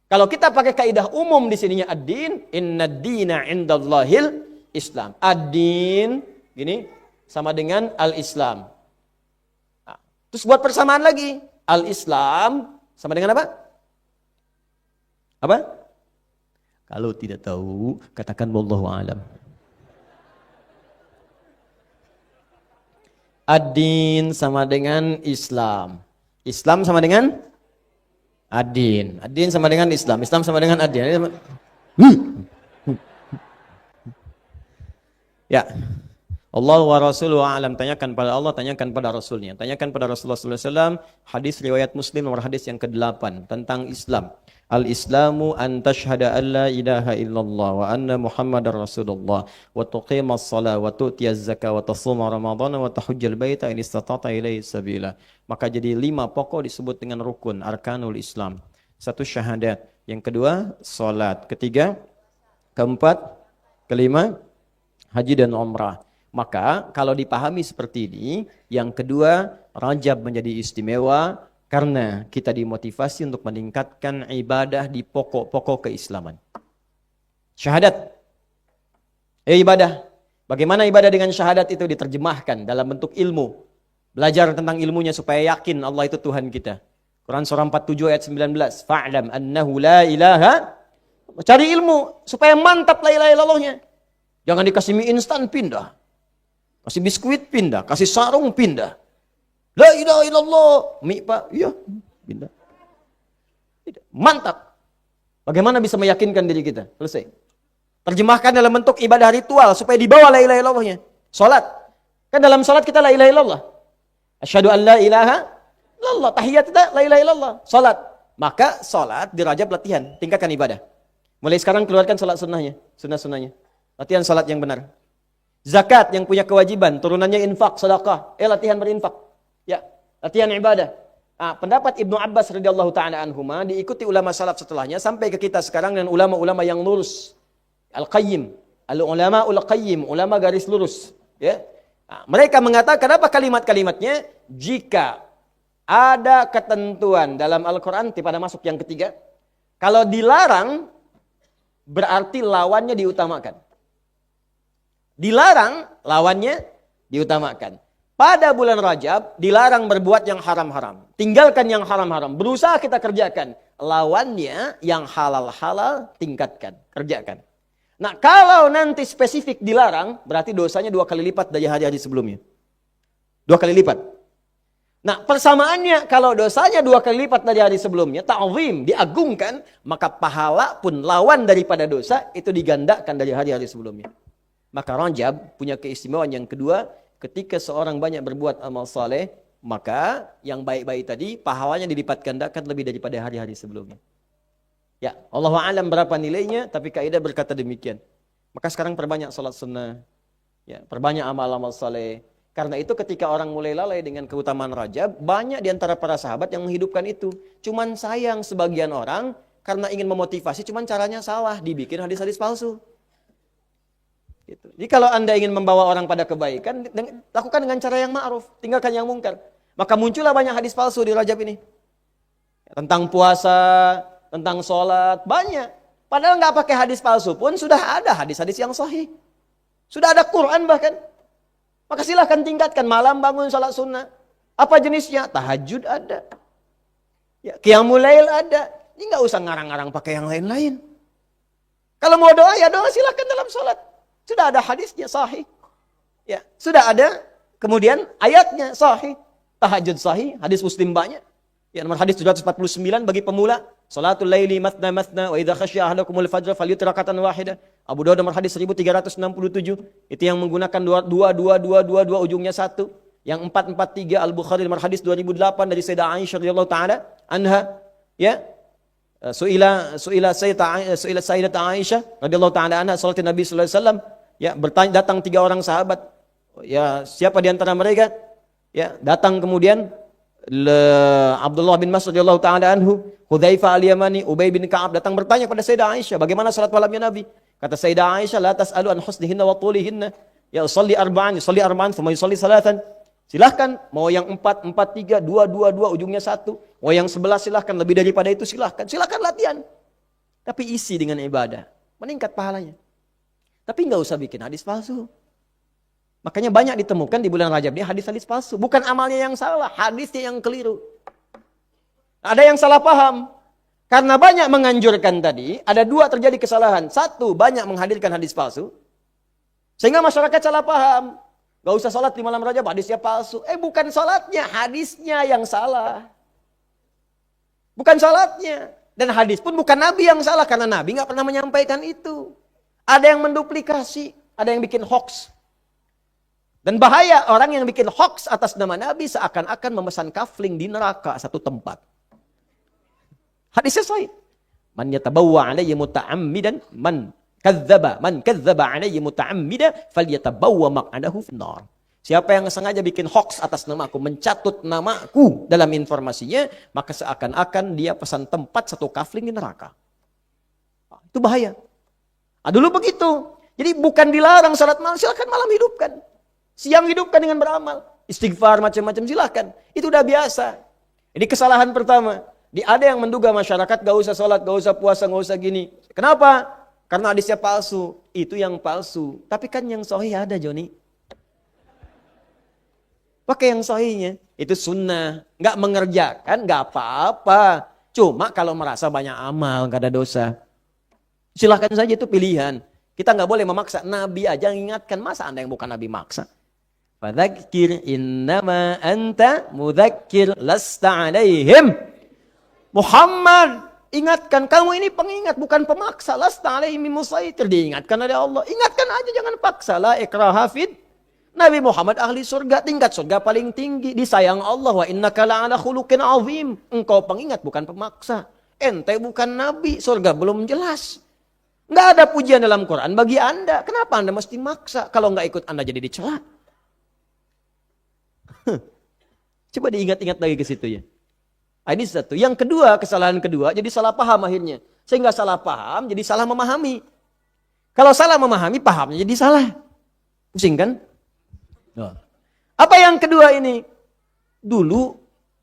Speaker 1: Kalau kita pakai kaidah umum di sininya ad-din, inna dina indallahil Islam. Ad-din gini sama dengan al-Islam. Nah, terus buat persamaan lagi. Al-Islam sama dengan apa? Apa? Kalau tidak tahu, katakan wallahu a'lam. Ad-din sama dengan Islam. Islam sama dengan ad-din. Ad-din sama dengan Islam. Islam sama dengan ad-din. Ya. Allah wa rasuluhu a'lam. Tanyakan pada Allah, tanyakan pada Rasulnya. Tanyakan pada Rasulullah SAW. Hadis riwayat Muslim nomor hadis yang ke-8 tentang Islam. Al-Islamu an tashhada an la ilaha illallah wa anna Muhammadar Rasulullah wa tuqimas salat wa tu'tiyaz zakah wa tasuma Ramadan wa tahujjal baita in istata'ta ilaihi sabila. Maka jadi 5 pokok disebut dengan rukun arkanul Islam. 1 syahadat, yang kedua salat, ketiga, keempat, kelima haji dan umrah. Maka kalau dipahami seperti ini, yang kedua Rajab menjadi istimewa karena kita dimotivasi untuk meningkatkan ibadah di pokok-pokok keislaman. Syahadat. Ibadah. Bagaimana ibadah dengan syahadat itu diterjemahkan dalam bentuk ilmu. Belajar tentang ilmunya supaya yakin Allah itu Tuhan kita. Quran surah 47 ayat 19. Fa'lam annahu la ilaha. Cari ilmu supaya mantap la ilaha illallahnya. Jangan dikasih mie instan pindah. Kasih biskuit pindah, kasih sarung pindah. La ilaha illallah. Mie Pak, iya, pindah. Mantap. Bagaimana bisa meyakinkan diri kita? Selesai. Terjemahkan dalam bentuk ibadah ritual supaya dibawa la ilaha illallahnya. Salat. Kan dalam salat kita la ilaha illallah. Asyhadu an la ilaha illallah. Tahiyat kita la ilaha illallah. Salat. Maka salat di Rajab latihan, tingkatkan ibadah. Mulai sekarang keluarkan salat sunnahnya, sunnah-sunnahnya. Latihan salat yang benar. Zakat yang punya kewajiban, turunannya infak, sedekah. Latihan berinfak. Ya, latihan ibadah. Pendapat Ibnu Abbas radhiyallahu taala anhuma diikuti ulama salaf setelahnya sampai ke kita sekarang dan ulama-ulama yang lurus. Al-Qayyim, al-ulama ul-Qayyim, ulama garis lurus, ya. Mereka mengatakan apa kalimat-kalimatnya? Jika ada ketentuan dalam Al-Qur'an pada masuk yang ketiga, kalau dilarang berarti lawannya diutamakan. Dilarang, lawannya diutamakan. Pada bulan Rajab, dilarang berbuat yang haram-haram. Tinggalkan yang haram-haram. Berusaha kita kerjakan. Lawannya yang halal-halal, tingkatkan. Kerjakan. Nah, kalau nanti spesifik dilarang, berarti dosanya 2 kali lipat dari hari-hari sebelumnya. 2 kali lipat. Nah, persamaannya, kalau dosanya 2 kali lipat dari hari sebelumnya, ta'zim, diagungkan, maka pahala pun lawan daripada dosa, itu digandakan dari hari-hari sebelumnya. Maka Rajab punya keistimewaan yang kedua, ketika seorang banyak berbuat amal saleh, maka yang baik-baik tadi pahalanya dilipat gandakan lebih daripada hari-hari sebelumnya. Ya, Allahu a'lam berapa nilainya, tapi kaidah berkata demikian. Maka sekarang perbanyak salat sunnah, ya, perbanyak amal-amal saleh. Karena itu ketika orang mulai lalai dengan keutamaan Rajab, banyak di antara para sahabat yang menghidupkan itu. Cuman sayang sebagian orang karena ingin memotivasi, cuman caranya salah, dibikin hadis-hadis palsu. Gitu. Jadi kalau Anda ingin membawa orang pada kebaikan, lakukan dengan cara yang ma'ruf, tinggalkan yang mungkar. Maka muncullah banyak hadis palsu di Rajab ini. Tentang puasa, tentang sholat, banyak. Padahal nggak pakai hadis palsu pun sudah ada hadis-hadis yang sahih. Sudah ada Quran bahkan. Maka silahkan tingkatkan, malam bangun sholat sunnah. Apa jenisnya? Tahajud ada. Ya, qiyamul lail ada. Ini nggak usah ngarang-ngarang pakai yang lain-lain. Kalau mau doa ya doa silahkan dalam sholat. Sudah ada hadisnya sahih. Ya, sudah ada kemudian ayatnya sahih. Tahajud sahih, hadis Muslim banyak. Ya, nomor hadis 749 bagi pemula. Salatul laili mathna mathna wa idza khasya ahadakumul fajr falyutir rakatan wahidah. Abu Dawud nomor hadis 1367. Itu yang menggunakan 2 ujungnya 1. Yang 443 Al-Bukhari nomor hadis 2008 dari Sayyidah Aisyah radhiyallahu taala anha. Ya. Suila Sayyidah Aisyah radhiyallahu taala anha salatin Nabi sallallahu alaihi wasallam. Ya, datang 3 orang sahabat. Ya, siapa di antara mereka? Ya, datang kemudian Abdullah bin Mas'ud radhiyallahu taala anhu, Hudzaifah al-Yamani, Ubay bin Ka'ab datang bertanya kepada Sayyidah Aisyah, bagaimana salat malamnya Nabi? Kata Sayyidah Aisyah, la tas'alu an husnihinna wa tulihinna. Ya usalli arba'an, thumma yusalli salatan. Silahkan, mau yang 4, 4, 3, 2, 2, 2, ujungnya 1. Mau yang 11 silahkan, lebih daripada itu silahkan. Silahkan latihan. Tapi isi dengan ibadah, meningkat pahalanya. Tapi nggak usah bikin hadis palsu. Makanya banyak ditemukan di bulan Rajab ini hadis-hadis palsu. Bukan amalnya yang salah, hadisnya yang keliru. Ada yang salah paham. Karena banyak menganjurkan tadi, ada 2 terjadi kesalahan. 1, banyak menghadirkan hadis palsu. Sehingga masyarakat salah paham. Gak usah sholat di malam Rajab, hadisnya palsu. Bukan sholatnya, hadisnya yang salah. Bukan sholatnya. Dan hadis pun bukan Nabi yang salah, karena Nabi gak pernah menyampaikan itu. Ada yang menduplikasi, ada yang bikin hoax. Dan bahaya orang yang bikin hoax atas nama Nabi seakan-akan memesan kafling di neraka satu tempat. Hadisnya sahih. Man yatabawwa alayya muta'ammidan man kadzdzaba alayya muta'ammida falyatabawwa maq'adahu finnar. Siapa yang sengaja bikin hoax atas namaku, mencatut namaku dalam informasinya, maka seakan-akan dia pesan tempat satu kafling di neraka. Itu bahaya. Dulu begitu. Jadi bukan dilarang salat malam, silakan malam hidupkan. Siang hidupkan dengan beramal. Istighfar macam-macam silakan. Itu udah biasa. Ini kesalahan pertama. Ada yang menduga masyarakat gak usah salat, gak usah puasa, gak usah gini. Kenapa? Karena hadisnya palsu. Itu yang palsu. Tapi kan yang sahih ada, Joni. Pakai yang sahihnya. Itu sunnah. Gak mengerjakan, gak apa-apa. Cuma kalau merasa banyak amal, gak ada dosa. Silahkan saja, itu pilihan. Kita nggak boleh memaksa. Nabi aja ingatkan, masa Anda yang bukan Nabi maksa? Fadzakir innama anta mudzakir lasta alaihim. Muhammad, ingatkan, kamu ini pengingat bukan pemaksa. Lasta alaihim musaitir, diingatkan oleh Allah. Ingatkan aja, jangan paksa. La ikraha fid. Nabi Muhammad ahli surga, tingkat surga paling tinggi, disayang Allah. Wa innaka la'ala khuluqin azim. Engkau pengingat bukan pemaksa. Ente bukan Nabi, surga belum jelas. Nggak ada pujian dalam Quran bagi Anda. Kenapa Anda mesti maksa? Kalau nggak ikut Anda jadi dicela. Coba diingat-ingat lagi ke situ ya. Ini satu. Yang kedua, kesalahan kedua, jadi salah paham akhirnya. Sehingga salah paham, jadi salah memahami. Kalau salah memahami, pahamnya jadi salah. Pusing kan? Apa yang kedua ini? Dulu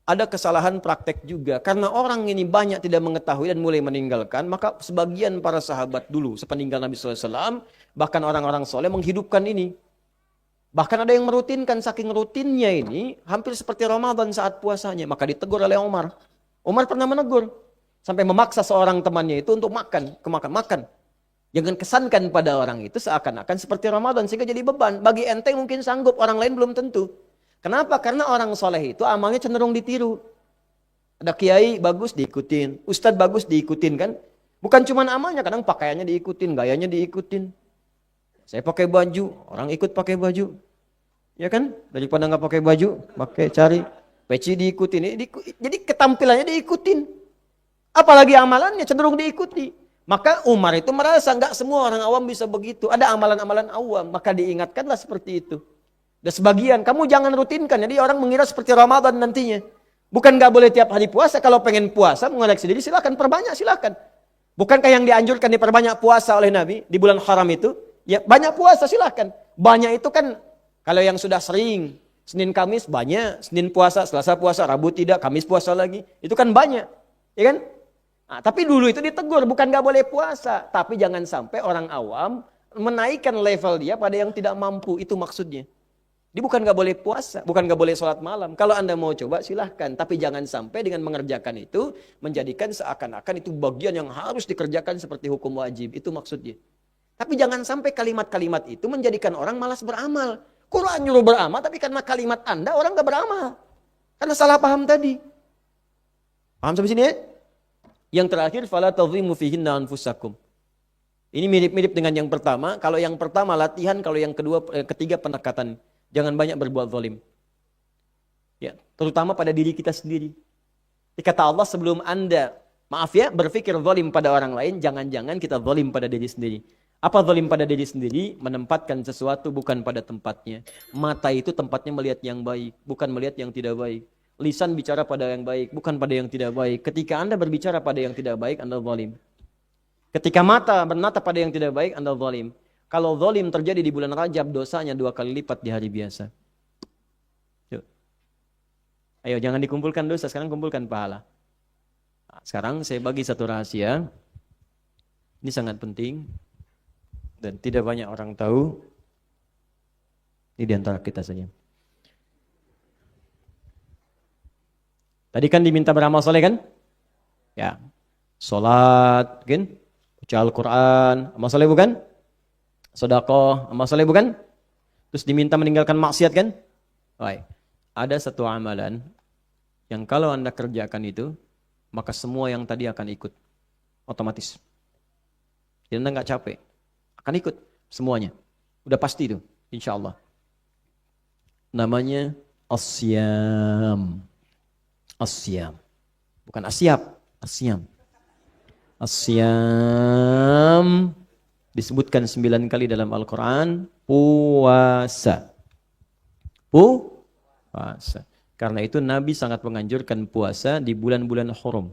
Speaker 1: ada kesalahan praktek juga. Karena orang ini banyak tidak mengetahui dan mulai meninggalkan. Maka sebagian para sahabat dulu, sepeninggal Nabi SAW, bahkan orang-orang soleh menghidupkan ini. Bahkan ada yang merutinkan, saking rutinnya ini, hampir seperti Ramadan saat puasanya. Maka ditegur oleh Umar. Umar pernah menegur. Sampai memaksa seorang temannya itu untuk makan. Makan. Jangan kesankan pada orang itu seakan-akan seperti Ramadan. Sehingga jadi beban. Bagi ente mungkin sanggup, orang lain belum tentu. Kenapa? Karena orang soleh itu amalnya cenderung ditiru. Ada kiai bagus diikutin, ustadz bagus diikutin kan. Bukan cuma amalnya, kadang pakaiannya diikutin, gayanya diikutin. Saya pakai baju, orang ikut pakai baju. Ya kan? Daripada nggak pakai baju, cari Peci diikutin, jadi ketampilannya diikutin. Apalagi amalannya cenderung diikuti. Maka Umar itu merasa nggak semua orang awam bisa begitu. Ada amalan-amalan awam, maka diingatkanlah seperti itu. Dan sebagian, kamu jangan rutinkan. Jadi orang mengira seperti Ramadan nantinya. Bukan nggak boleh tiap hari puasa. Kalau pengen puasa, mengoleksi diri, silakan perbanyak, silakan. Bukankah yang dianjurkan diperbanyak puasa oleh Nabi di bulan haram itu? Ya banyak puasa, silakan. Banyak itu kan kalau yang sudah sering. Senin Kamis banyak, Senin puasa, Selasa puasa, Rabu tidak, Kamis puasa lagi. Itu kan banyak, ya kan? Nah, tapi dulu itu ditegur, bukan nggak boleh puasa. Tapi jangan sampai orang awam menaikkan level dia pada yang tidak mampu, itu maksudnya. Dia bukan nggak boleh puasa, bukan nggak boleh sholat malam. Kalau Anda mau coba silahkan, tapi jangan sampai dengan mengerjakan itu, menjadikan seakan-akan itu bagian yang harus dikerjakan seperti hukum wajib. Itu maksudnya. Tapi jangan sampai kalimat-kalimat itu menjadikan orang malas beramal. Quran nyuruh beramal, tapi karena kalimat Anda orang gak beramal. Karena salah paham tadi. Paham sampai sini ya? Yang terakhir, fala tadhimu fihinna anfusakum. Ini mirip-mirip dengan yang pertama. Kalau yang pertama latihan, kalau yang ketiga pendekatan. Jangan banyak berbuat zalim. Ya, terutama pada diri kita sendiri. Kata Allah sebelum Anda, maaf ya, berpikir zalim pada orang lain, jangan-jangan kita zalim pada diri sendiri. Apa zalim pada diri sendiri? Menempatkan sesuatu bukan pada tempatnya. Mata itu tempatnya melihat yang baik, bukan melihat yang tidak baik. Lisan bicara pada yang baik, bukan pada yang tidak baik. Ketika Anda berbicara pada yang tidak baik, Anda zalim. Ketika mata bernata pada yang tidak baik, Anda zalim. Kalau zalim terjadi di bulan Rajab, dosanya 2 kali lipat di hari biasa. Yuk. Ayo, jangan dikumpulkan dosa, sekarang kumpulkan pahala. Nah, sekarang saya bagi satu rahasia. Ini sangat penting. Dan tidak banyak orang tahu. Ini diantara kita saja. Tadi kan diminta beramal soleh kan? Ya. Salat, kan? Baca Al-Quran, amal soleh bukan? Sedekah, amal soleh bukan? Terus diminta meninggalkan maksiat kan? Baik. Ada satu amalan yang kalau Anda kerjakan itu, maka semua yang tadi akan ikut. Otomatis. Jadi Anda nggak capek. Akan ikut semuanya. Udah pasti itu, insya Allah. Namanya asyam. Asyam. Bukan asyap, asyam. Asyam disebutkan 9 kali dalam Al-Quran. Puasa. Puasa. Karena itu Nabi sangat menganjurkan puasa di bulan-bulan hurum.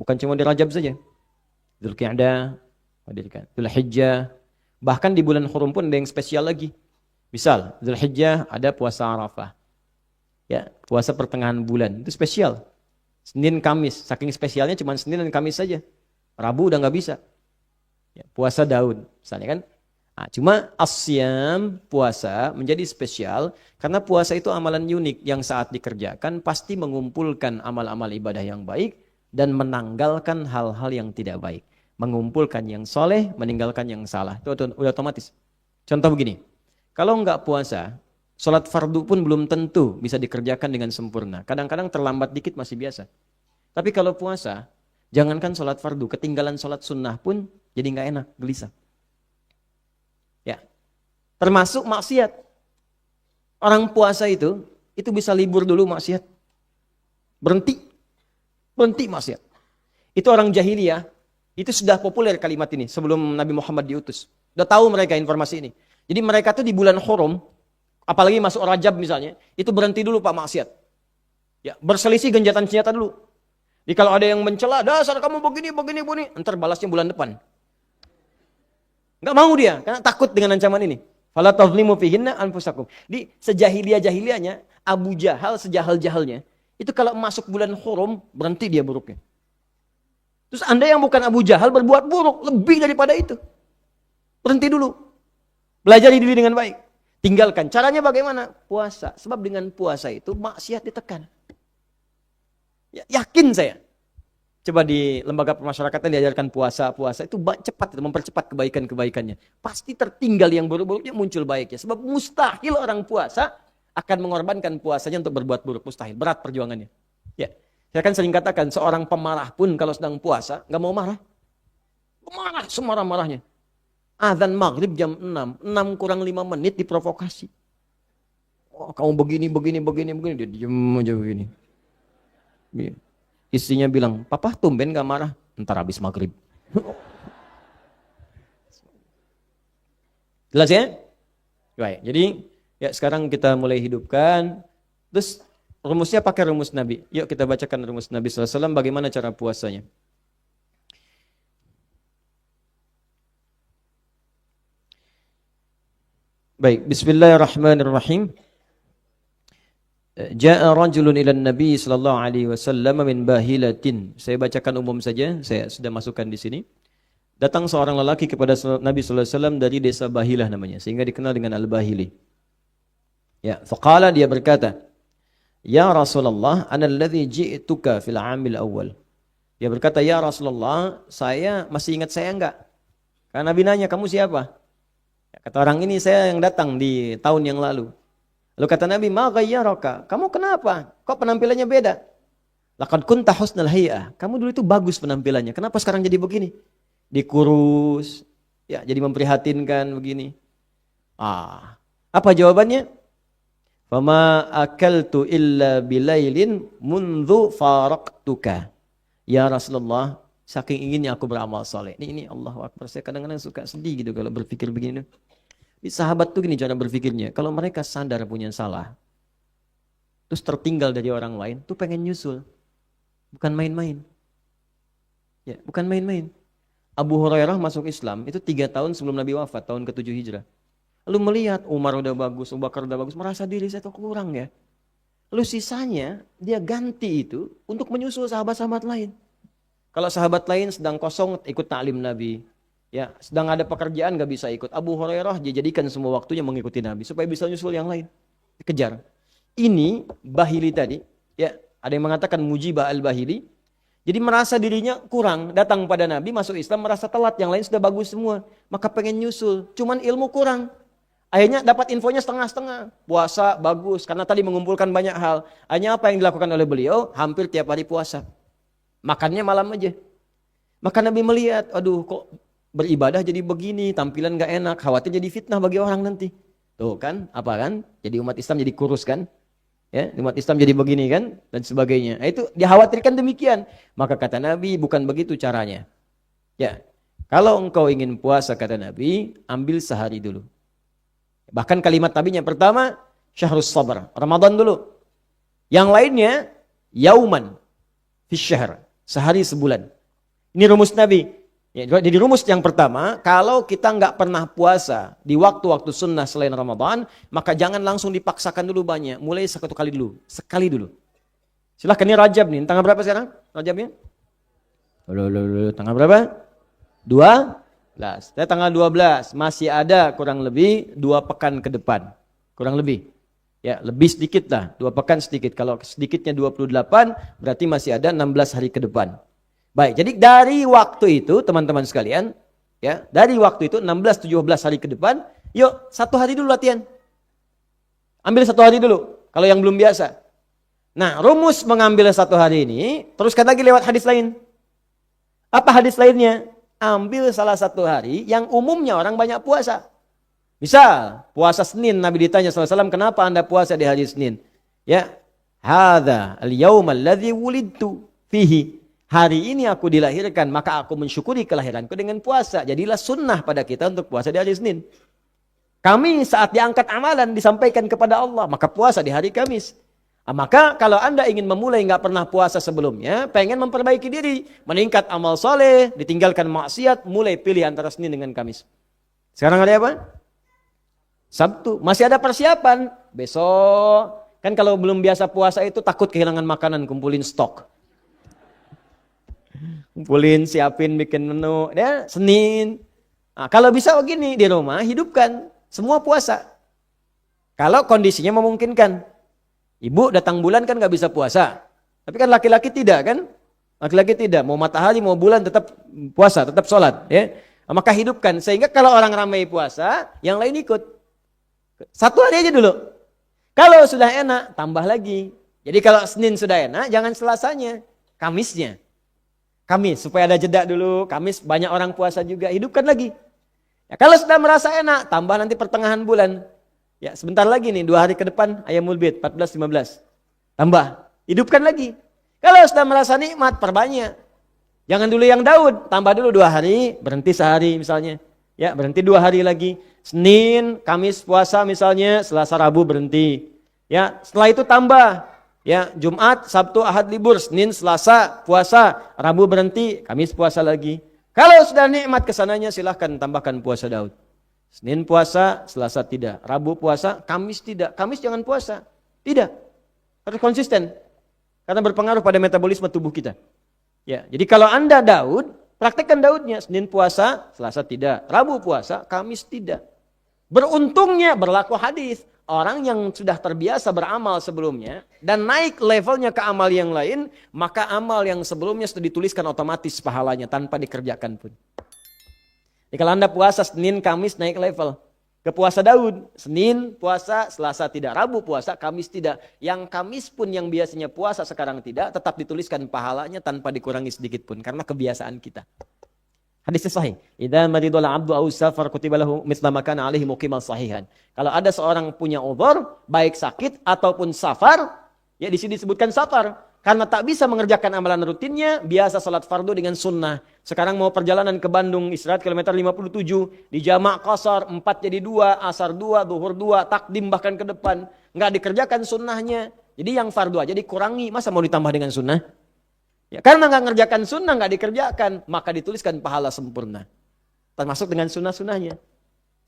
Speaker 1: Bukan cuma di Rajab saja. Dzulqa'dah, Dzulhijjah. Bahkan di bulan hurum pun ada yang spesial lagi. Misal, Dzulhijjah ada puasa Arafah. Ya, puasa pertengahan bulan. Itu spesial. Senin, Kamis. Saking spesialnya cuma Senin dan Kamis saja. Rabu udah nggak bisa. Ya, puasa Daud, misalnya kan. Nah, cuma asyam, puasa, menjadi spesial. Karena puasa itu amalan unik yang saat dikerjakan pasti mengumpulkan amal-amal ibadah yang baik dan menanggalkan hal-hal yang tidak baik. Mengumpulkan yang soleh, meninggalkan yang salah. Itu udah otomatis. Contoh begini, kalau nggak puasa, sholat fardu pun belum tentu bisa dikerjakan dengan sempurna. Kadang-kadang terlambat dikit masih biasa. Tapi kalau puasa, jangankan sholat fardu, ketinggalan sholat sunnah pun jadi nggak enak, gelisah. Ya, termasuk maksiat. Orang puasa itu bisa libur dulu maksiat. Berhenti maksiat. Itu orang jahiliyah. Itu sudah populer kalimat ini sebelum Nabi Muhammad diutus. Udah tahu mereka informasi ini. Jadi mereka tuh di bulan Hurum, apalagi masuk Rajab misalnya, itu berhenti dulu Pak maksiat. Ya, berselisih genjatan senjata dulu. Jadi kalau ada yang mencela, dasar kamu begini, ntar balasnya bulan depan. Enggak mau dia, karena takut dengan ancaman ini. Fala tadhlimu fihinna anfusakum. Di sejahiliyah-jahiliyahnya, Abu Jahal sejahal-jahalnya, itu kalau masuk bulan Hurum, berhenti dia buruknya. Terus Anda yang bukan Abu Jahal berbuat buruk, lebih daripada itu. Berhenti dulu. Belajari diri dengan baik. Tinggalkan. Caranya bagaimana? Puasa. Sebab dengan puasa itu maksiat ditekan. Ya, yakin saya. Coba di lembaga pemasyarakatan diajarkan puasa itu cepat, mempercepat kebaikan-kebaikannya. Pasti tertinggal yang buruk-buruknya muncul baiknya. Sebab mustahil orang puasa akan mengorbankan puasanya untuk berbuat buruk. Mustahil. Berat perjuangannya. Ya. Saya kan sering katakan, seorang pemarah pun kalau sedang puasa, nggak mau marah. Marah semarah-marahnya. Azan maghrib jam 6 kurang 5 menit diprovokasi. kamu begini. Dia diem aja begini. Istrinya bilang, papa tumben gak marah? Ntar habis maghrib. Jelas ya? Baik, jadi ya sekarang kita mulai hidupkan. Terus rumusnya pakai rumus Nabi. Yuk kita bacakan rumus Nabi SAW bagaimana cara puasanya. Baik, bismillahirrahmanirrahim. Ja'a rajulun ila Nabi sallallahu alaihi wasallam min bahilatin. Saya bacakan umum saja, saya sudah masukkan di sini. Datang seorang lelaki kepada Nabi sallallahu alaihi wasallam dari desa Bahilah namanya, sehingga dikenal dengan Al-Bahili. Ya, faqala dia berkata, "Ya Rasulullah, ana alladhi ji'tuka fil 'amil awal." Dia berkata, "Ya Rasulullah, saya masih ingat saya enggak?" Karena Nabi nanya, "Kamu siapa?" Ya, kata orang ini, "Saya yang datang di tahun yang lalu." Lalu kata Nabi, "Ma ghayyaraka?" Kamu kenapa? Kok penampilannya beda? Laqad kunta husnal hay'ah. Kamu dulu itu bagus penampilannya. Kenapa sekarang jadi begini? Dikurus, ya jadi memprihatinkan begini. Apa jawabannya? Fama akaltu illa bilailin mundzu faraqtuka. Ya Rasulullah, saking inginnya aku beramal saleh. Ini Allahu Akbar. Saya kadang-kadang suka sedih gitu kalau berpikir begini. Sahabat tuh gini cara berpikirnya, kalau mereka sadar punya salah, terus tertinggal dari orang lain, tuh pengen nyusul. Bukan main-main. Ya, bukan main-main. Abu Hurairah masuk Islam, itu 3 tahun sebelum Nabi wafat, tahun ke-7 Hijrah. Lalu melihat Umar udah bagus, Abu Bakar udah bagus, merasa diri saya tuh kurang ya. Lalu sisanya, dia ganti itu untuk menyusul sahabat-sahabat lain. Kalau sahabat lain sedang kosong, ikut ta'lim Nabi. Ya, sedang ada pekerjaan gak bisa ikut. Abu Hurairah dia jadikan semua waktunya mengikuti Nabi supaya bisa nyusul yang lain. Dikejar. Ini Bahili tadi, ya, ada yang mengatakan Mujibah al-Bahili. Jadi merasa dirinya kurang, datang pada Nabi, masuk Islam merasa telat, yang lain sudah bagus semua, maka pengen nyusul, cuman ilmu kurang. Akhirnya dapat infonya setengah-setengah. Puasa bagus karena tadi mengumpulkan banyak hal. Hanya apa yang dilakukan oleh beliau? Hampir tiap hari puasa. Makannya malam aja. Maka Nabi melihat, aduh kok beribadah jadi begini, tampilan gak enak, khawatir jadi fitnah bagi orang nanti. Tuh kan, apa kan? Jadi umat Islam jadi kurus kan? Ya, umat Islam jadi begini kan? Dan sebagainya. Nah, itu dikhawatirkan demikian. Maka kata Nabi, bukan begitu caranya. Ya, kalau engkau ingin puasa kata Nabi, ambil sehari dulu. Bahkan kalimat Nabi yang pertama, syahrus sabar, Ramadan dulu. Yang lainnya, yauman fi syahr, sehari sebulan. Ini rumus Nabi. Ya, jadi rumus yang pertama, kalau kita nggak pernah puasa di waktu-waktu sunnah selain Ramadan, maka jangan langsung dipaksakan dulu banyak. Mulai satu kali dulu, sekali dulu. Silahkan ini Rajab nih, tanggal berapa sekarang Rajabnya? Tanggal berapa? 12. Saya tanggal 12, masih ada kurang lebih 2 pekan ke depan. Kurang lebih. Ya, lebih sedikit lah, 2 pekan sedikit. Kalau sedikitnya 28, berarti masih ada 16 hari ke depan. Baik, jadi dari waktu itu teman-teman sekalian, ya, dari waktu itu 16-17 hari ke depan, yuk 1 hari dulu latihan. Ambil 1 hari dulu, kalau yang belum biasa. Nah, rumus mengambil 1 hari ini, teruskan lagi lewat hadis lain. Apa hadis lainnya? Ambil salah 1 hari yang umumnya orang banyak puasa. Misal, puasa Senin, Nabi ditanya SAW, kenapa anda puasa di hari Senin? Ya, hadza al-yawm alladzi wulidtu fihi. Hari ini aku dilahirkan, maka aku mensyukuri kelahiranku dengan puasa. Jadilah sunnah pada kita untuk puasa di hari Senin. Kami saat diangkat amalan disampaikan kepada Allah, maka puasa di hari Kamis. Maka kalau anda ingin memulai nggak pernah puasa sebelumnya, pengen memperbaiki diri, meningkat amal soleh, ditinggalkan maksiat, mulai pilih antara Senin dengan Kamis. Sekarang hari apa? Sabtu. Masih ada persiapan. Besok, kan kalau belum biasa puasa itu takut kehilangan makanan, kumpulin stok. Kumpulin, siapin, bikin menu. Ya, Senin. Nah, kalau bisa begini, di rumah hidupkan semua puasa. Kalau kondisinya memungkinkan. Ibu datang bulan kan gak bisa puasa. Tapi kan laki-laki tidak kan? Laki-laki tidak. Mau matahari, mau bulan tetap puasa, tetap sholat. Ya. Maka hidupkan. Sehingga kalau orang ramai puasa, yang lain ikut. 1 hari aja dulu. Kalau sudah enak, tambah lagi. Jadi kalau Senin sudah enak, jangan Selasanya. Kamisnya. Kamis, supaya ada jeda dulu. Kamis banyak orang puasa juga, hidupkan lagi. Ya, kalau sudah merasa enak, tambah nanti pertengahan bulan. Ya, sebentar lagi nih, 2 hari ke depan Ayyamul Bid 14 15. Tambah, hidupkan lagi. Kalau sudah merasa nikmat, perbanyak. Jangan dulu yang Daud, tambah dulu 2 hari, berhenti sehari misalnya. Ya, berhenti 2 hari lagi. Senin, Kamis puasa misalnya, Selasa, Rabu berhenti. Ya, setelah itu tambah. Ya, Jumat, Sabtu, Ahad libur, Senin, Selasa puasa, Rabu berhenti, Kamis puasa lagi. Kalau sudah nikmat kesananya silahkan tambahkan puasa Daud. Senin puasa, Selasa tidak. Rabu puasa, Kamis tidak. Kamis jangan puasa. Tidak. Harus konsisten. Karena berpengaruh pada metabolisme tubuh kita. Ya, jadi kalau Anda Daud, praktekkan Daudnya. Senin puasa, Selasa tidak. Rabu puasa, Kamis tidak. Beruntungnya berlaku hadis. Orang yang sudah terbiasa beramal sebelumnya dan naik levelnya ke amal yang lain, maka amal yang sebelumnya sudah dituliskan otomatis pahalanya tanpa dikerjakan pun. Jadi kalau Anda puasa Senin, Kamis naik level. Ke puasa Daud, Senin puasa, Selasa tidak, Rabu puasa, Kamis tidak. Yang Kamis pun yang biasanya puasa sekarang tidak, tetap dituliskan pahalanya tanpa dikurangi sedikit pun. Karena kebiasaan kita. Hadisnya sahih. Idza maridul 'abdu aw safar kutiba lahu mithla ma kana 'alaihi muqiman sahihan. Kalau ada seorang punya uzur, baik sakit ataupun safar, ya di sini disebutkan safar. Karena tak bisa mengerjakan amalan rutinnya, biasa salat fardu dengan sunnah. Sekarang mau perjalanan ke Bandung, istirahat kilometer 57, di jamak qasar, 4 jadi 2, asar 2, zuhur 2, takdim bahkan ke depan. Nggak dikerjakan sunnahnya. Jadi yang fardu aja dikurangi, masa mau ditambah dengan sunnah? Ya, karena nggak ngerjakan sunnah, nggak dikerjakan, maka dituliskan pahala sempurna. Termasuk dengan sunnah-sunnahnya.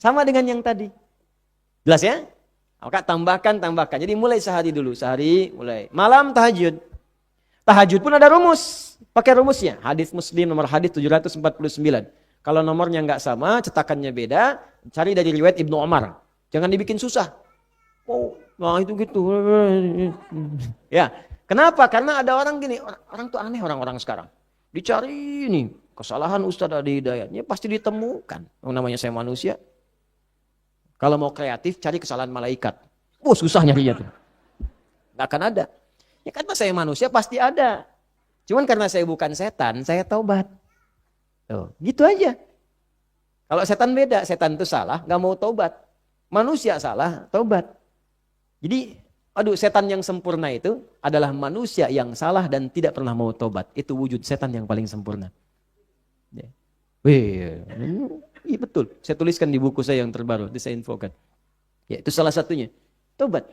Speaker 1: Sama dengan yang tadi. Jelas ya? Maka tambahkan. Jadi mulai sehari dulu, sehari mulai. Malam tahajud. Tahajud pun ada rumus. Pakai rumusnya. Hadis Muslim nomor hadis 749. Kalau nomornya nggak sama, cetakannya beda, cari dari riwayat Ibnu Umar. Jangan dibikin susah. Oh, nah itu gitu. Ya, kenapa? Karena ada orang gini, orang tuh aneh orang-orang sekarang. Dicari nih, kesalahan Ustaz Adi Hidayatnya pasti ditemukan. Namanya saya manusia. Kalau mau kreatif, cari kesalahan malaikat. Oh, susah nyarinya tuh. Nggak akan ada. Ya karena saya manusia pasti ada. Cuman karena saya bukan setan, saya taubat. Tuh, gitu aja. Kalau setan beda, setan itu salah, nggak mau taubat. Manusia salah, taubat. Jadi, setan yang sempurna itu adalah manusia yang salah dan tidak pernah mau taubat. Itu wujud setan yang paling sempurna. Ya. Iya betul. Saya tuliskan di buku saya yang terbaru, saya infokan. Ya, itu salah satunya. Taubat.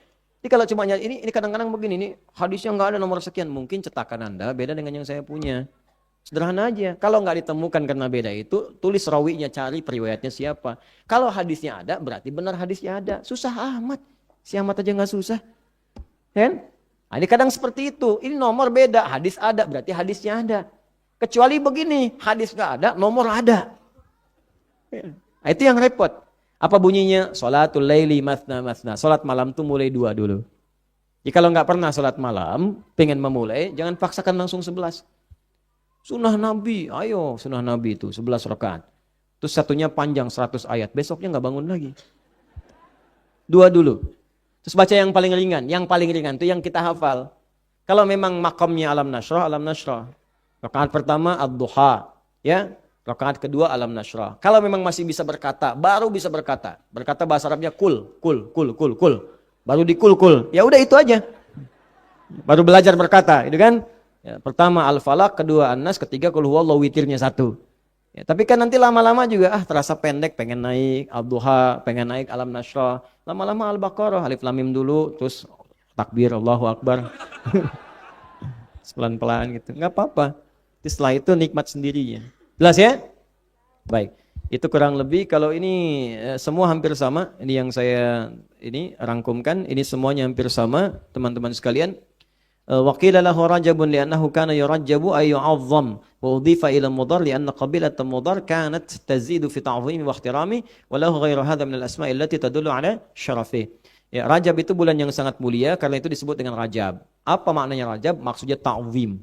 Speaker 1: Jadi kalau cuma nyari ini kadang-kadang begini, ini hadisnya nggak ada nomor sekian, mungkin cetakan Anda beda dengan yang saya punya. Sederhana aja. Kalau nggak ditemukan karena beda itu, tulis rawinya, cari periwayatnya siapa. Kalau hadisnya ada, berarti benar hadisnya ada. Susah amat. Si amat aja nggak susah. Kan? Nah, ini kadang seperti itu. Ini nomor beda, hadis ada, berarti hadisnya ada. Kecuali begini, hadis nggak ada, nomor ada. Nah, itu yang repot. Apa bunyinya? Sholatul laili mathna mathna. Sholat malam tuh mulai 2 dulu. Jadi kalau nggak pernah sholat malam, pengen memulai, jangan paksakan langsung 11. Sunnah Nabi, ayo sunnah Nabi itu 11 rakaat. Terus satunya panjang 100 ayat, besoknya nggak bangun lagi. 2 dulu. Terus baca yang paling ringan. Yang paling ringan itu yang kita hafal. Kalau memang makamnya alam nasrah, alam nasrah. Rakaat pertama ad-duha, ya. Rakaat kedua alam nasrah. Kalau memang masih bisa berkata, baru bisa berkata. Berkata bahasa Arabnya kul. Baru dikul. Ya udah itu aja. Baru belajar berkata, itu kan. Ya, pertama al-falaq, kedua an-nas, ketiga qul huwallahu, witirnya 1. Ya, tapi kan nanti lama-lama juga terasa pendek, pengen naik ad-duha, pengen naik alam nasrah. Lama-lama al-baqarah, alif lam mim dulu, terus takbir Allahu akbar. Pelan-pelan gitu. Enggak apa-apa. Setelah itu nikmat sendirinya. Jelas ya? Baik. Itu kurang lebih, kalau ini semua hampir sama. Ini yang saya rangkumkan. Ini semuanya hampir sama, teman-teman sekalian. Wa qila lahu rajabun li'annahu kana yurajjabu ay yu'azzam wa udhifa ila mudhar li'anna qabilat mudhar kanat tazidu fi ta'zimi wa ihtirami wa lahu ghairu hadha min al-asma'i allati tadullu ala syarafi. Ya, Rajab itu bulan yang sangat mulia, karena itu disebut dengan Rajab. Apa maknanya Rajab? Maksudnya ta'zim.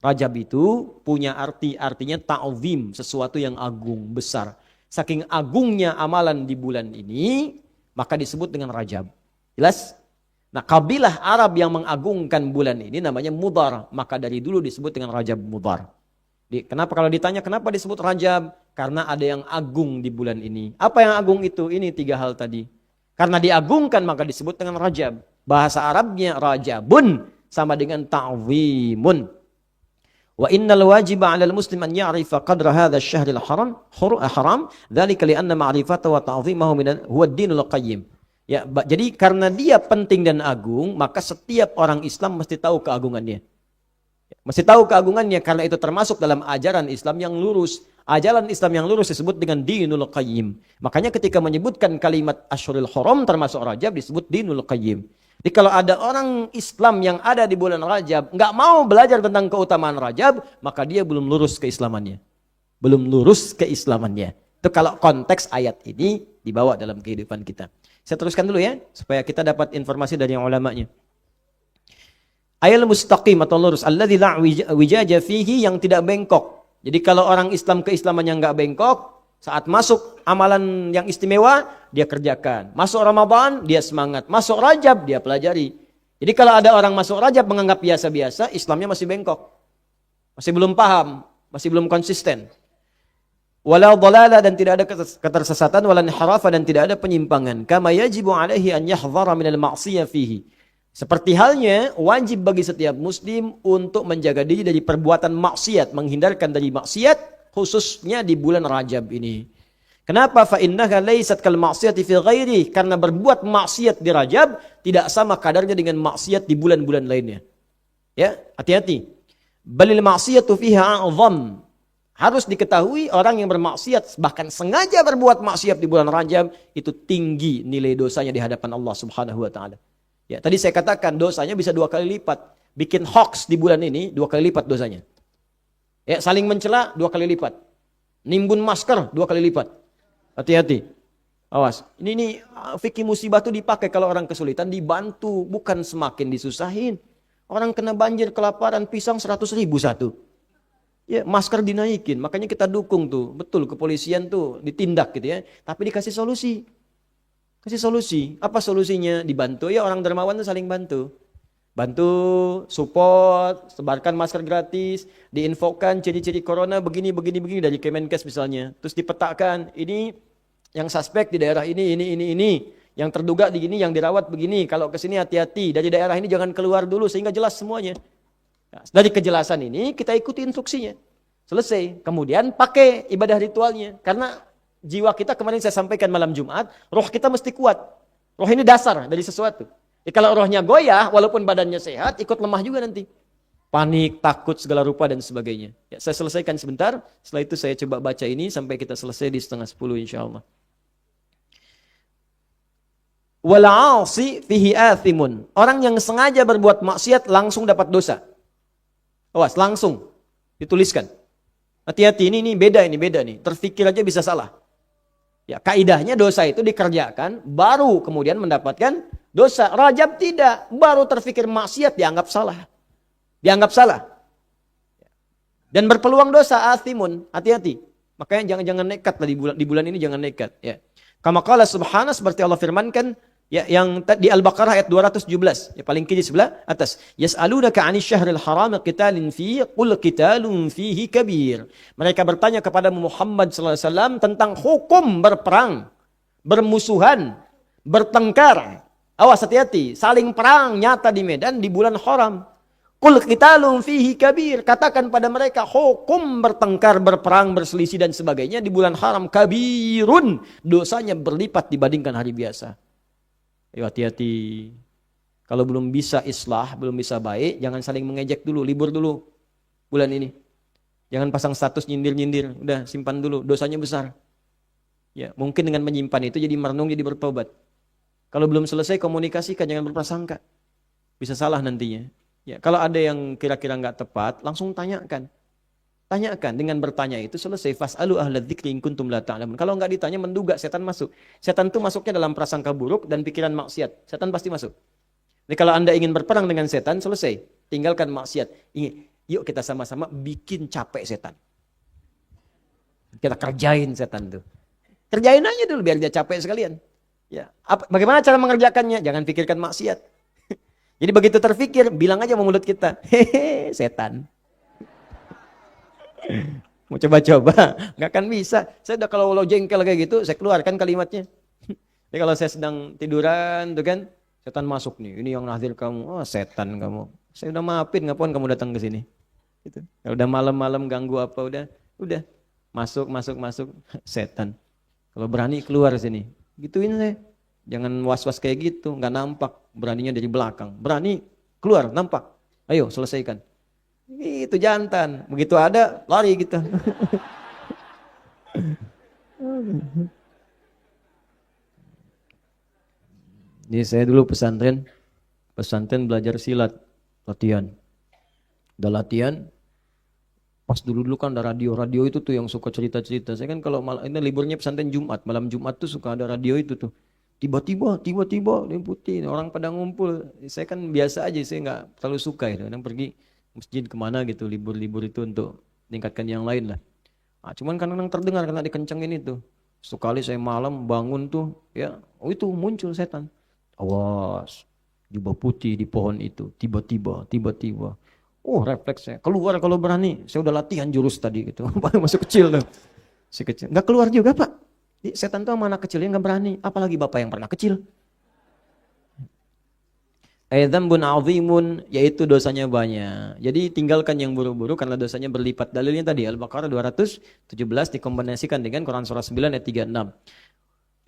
Speaker 1: Rajab itu punya artinya ta'zim, sesuatu yang agung, besar. Saking agungnya amalan di bulan ini, maka disebut dengan Rajab. Jelas? Nah, kabilah Arab yang mengagungkan bulan ini namanya Mudhar, maka dari dulu disebut dengan Rajab Mudhar. Kenapa kalau ditanya kenapa disebut Rajab? Karena ada yang agung di bulan ini. Apa yang agung itu? Ini 3 hal tadi. Karena diagungkan maka disebut dengan Rajab. Bahasa Arabnya Rajabun sama dengan ta'zimun. Wa innal wajiba 'alal muslim an ya'rifa qadra hadha asy-syahril haram dzalika li anna ma'rifatahu wa ta'zimahu huwa ad-dinul qayyim. Ya, jadi karena dia penting dan agung, maka setiap orang Islam mesti tahu keagungannya. Mesti tahu keagungannya karena itu termasuk dalam ajaran Islam yang lurus. Ajaran Islam yang lurus disebut dengan dinul qayyim. Makanya ketika menyebutkan kalimat Asyhurul Haram termasuk Rajab disebut dinul qayyim. Jadi kalau ada orang Islam yang ada di bulan Rajab nggak mau belajar tentang keutamaan Rajab, maka dia belum lurus keislamannya. Belum lurus keislamannya. Itu kalau konteks ayat ini dibawa dalam kehidupan kita. Saya teruskan dulu ya supaya kita dapat informasi dari yang ulamanya. Ayat mustaqim atau lurus, alladzi la wijaja fihi, yang tidak bengkok. Jadi kalau orang Islam keislamannya enggak bengkok, saat masuk amalan yang istimewa dia kerjakan. Masuk Ramadan dia semangat, masuk Rajab dia pelajari. Jadi kalau ada orang masuk Rajab menganggap biasa-biasa, Islamnya masih bengkok. Masih belum paham, masih belum konsisten. Wala dhalala, dan tidak ada ketersesatan, wala inhirafa, dan tidak ada penyimpangan. Kama yajibu alaihi an yahdhara minal ma'siyah fihi. Seperti halnya wajib bagi setiap muslim untuk menjaga diri dari perbuatan maksiat, menghindarkan dari maksiat khususnya di bulan Rajab ini. Kenapa? Fa innaha laysat kal ma'siyati fi ghairi, karena berbuat maksiat di Rajab tidak sama kadarnya dengan maksiat di bulan-bulan lainnya. Ya, hati-hati. Balil ma'siyatu fiha a'zam. Harus diketahui orang yang bermaksiat bahkan sengaja berbuat maksiat di bulan Rajab itu tinggi nilai dosanya di hadapan Allah Subhanahu wa taala. Ya, tadi saya katakan dosanya bisa 2 kali lipat. Bikin hoax di bulan ini 2 kali lipat dosanya. Ya, saling mencela 2 kali lipat. Nimbun masker 2 kali lipat. Hati-hati. Awas. Ini fikih musibah itu dipakai kalau orang kesulitan, dibantu, bukan semakin disusahin. Orang kena banjir, kelaparan, pisang 100.000 satu. Ya, masker dinaikin. Makanya kita dukung tuh. Betul, kepolisian tuh ditindak gitu ya. Tapi dikasih solusi. Kasih solusi. Apa solusinya? Dibantu ya, orang dermawan itu saling bantu. Bantu, support, sebarkan masker gratis, diinfokan ciri-ciri corona begini dari Kemenkes misalnya. Terus dipetakan, ini yang suspek di daerah ini. Yang terduga di gini, yang dirawat begini. Kalau ke sini hati-hati, dari daerah ini jangan keluar dulu sehingga jelas semuanya. Nah, dari kejelasan ini kita ikuti instruksinya. Selesai. Kemudian pakai ibadah ritualnya. Karena jiwa kita kemarin saya sampaikan malam Jumat, roh kita mesti kuat. Roh ini dasar dari sesuatu. Kalau rohnya goyah, walaupun badannya sehat, ikut lemah juga nanti. Panik, takut, segala rupa dan sebagainya. Ya, saya selesaikan sebentar. Setelah itu saya coba baca ini sampai kita selesai di 9:30 insyaAllah. Wal'asi fihi athimun. Orang yang sengaja berbuat maksiat langsung dapat dosa. Awas, langsung dituliskan. Hati-hati, ini beda nih. Terfikir aja bisa salah. Ya, kaidahnya dosa itu dikerjakan, baru kemudian mendapatkan dosa. Rajab tidak, baru terfikir maksiat dianggap salah. Dan berpeluang dosa, athimun, hati-hati. Makanya jangan nekat lah di bulan ini, jangan nekat. Ya. Kama qala subhanahu, seperti Allah firmankan, ya, yang di Al-Baqarah ayat 217, ya, paling kiri sebelah atas. Yas'alunaka 'anil syahril haram qitalin fihi qul qitalun fihi kabir. Mereka bertanya kepada Muhammad sallallahu alaihi wasallam tentang hukum berperang, bermusuhan, bertengkar. Awas, hati-hati, saling perang nyata di medan di bulan haram. Qul qitalun fihi kabir. Katakan pada mereka hukum bertengkar, berperang, berselisih dan sebagainya di bulan haram kabirun. Dosanya berlipat dibandingkan hari biasa. Ayo hati-hati. Kalau belum bisa islah, belum bisa baik, jangan saling mengejek dulu, libur dulu bulan ini. Jangan pasang status nyindir-nyindir, udah simpan dulu, dosanya besar. Ya, mungkin dengan menyimpan itu jadi merenung, jadi bertobat. Kalau belum selesai komunikasikan, jangan berprasangka. Bisa salah nantinya. Ya, kalau ada yang kira-kira nggak tepat, langsung tanyakan. Tanyakan, dengan bertanya itu selesai. Fas'alu ahla dzikri in kuntum la ta'lamun. Kalau enggak ditanya menduga, setan masuk. Setan itu masuknya dalam prasangka buruk dan pikiran maksiat. Setan pasti masuk. Jadi kalau Anda ingin berperang dengan setan, selesai. Tinggalkan maksiat. Yuk kita sama-sama bikin capek setan. Kita kerjain setan itu. Kerjain aja dulu biar dia capek sekalian. Ya, bagaimana cara mengerjakannya? Jangan pikirkan maksiat. Jadi begitu terfikir, bilang aja sama mulut kita, hehe, setan. Mau coba-coba, nggak akan bisa. Saya udah kalau jengkel kayak gitu, saya keluarkan kalimatnya. Jadi kalau saya sedang tiduran tuh kan, setan masuk nih. Ini yang nazir kamu. Oh, setan kamu. Saya udah maafin, ngapain kamu datang ke sini? Gitu. Kalau udah malam-malam ganggu apa udah masuk setan. Kalau berani keluar sini. Gituin saya. Jangan was-was kayak gitu, nggak nampak. Beraninya dari belakang. Berani keluar, nampak. Ayo selesaikan. Itu jantan. Begitu ada, lari gitu. Jadi saya dulu pesantren belajar silat, latihan. Udah latihan, pas dulu kan ada radio itu tuh yang suka cerita-cerita. Saya kan kalau ini liburnya pesantren Jumat, malam Jumat tuh suka ada radio itu tuh. Tiba-tiba diputin orang pada ngumpul. Saya kan biasa aja, saya nggak terlalu suka itu. Kadang pergi masjid kemana gitu, libur-libur itu untuk meningkatkan yang lain lah. Nah, cuman kadang terdengar karena dikencengin itu. Sekali saya malam bangun tuh, ya, oh itu muncul setan. Awas, jubah putih di pohon itu, tiba-tiba. Oh, refleks saya keluar kalau berani. Saya udah latihan jurus tadi gitu. Masuk kecil tuh. Si kecil, nggak keluar juga Pak. Setan tuh sama anak kecilnya nggak berani, apalagi bapak yang pernah kecil. Dzambun azimun, yaitu dosanya banyak. Jadi tinggalkan yang buru-buru karena dosanya berlipat. Dalilnya tadi Al-Baqarah 217 dikombinasikan dengan Quran surah 9 ayat 36.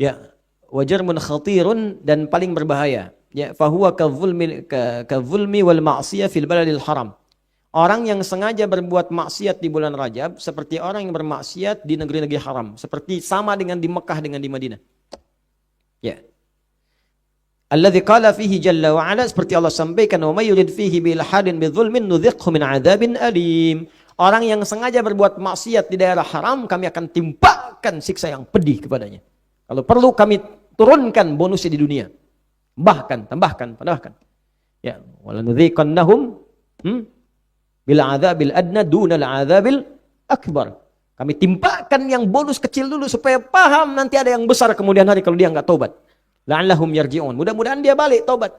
Speaker 1: Ya, wajarmun khatirun, dan paling berbahaya. Ya, fahuwa kadzulmi wal ma'siyah fil baladil haram. Orang yang sengaja berbuat maksiat di bulan Rajab seperti orang yang bermaksiat di negeri-negeri haram, seperti sama dengan di Mekah dengan di Madinah. Ya. Alladzi qala fihi jalla wa ala, seperti Allah sampaikan, wa may yurid fihi bil hadin bidzulmin nudhiqhu min adzabin alim. Orang yang sengaja berbuat maksiat di daerah haram, kami akan timpakan siksa yang pedih kepadanya. Kalau perlu kami turunkan bonusnya di dunia. Tambahkan. Ya, walanudhiqannahum bil adzabil adna dunal adzabil akbar. Kami timpakan yang bonus kecil dulu supaya paham nanti ada yang besar kemudian hari kalau dia enggak tobat. La'allahum yarji'un. Mudah-mudahan dia balik tobat.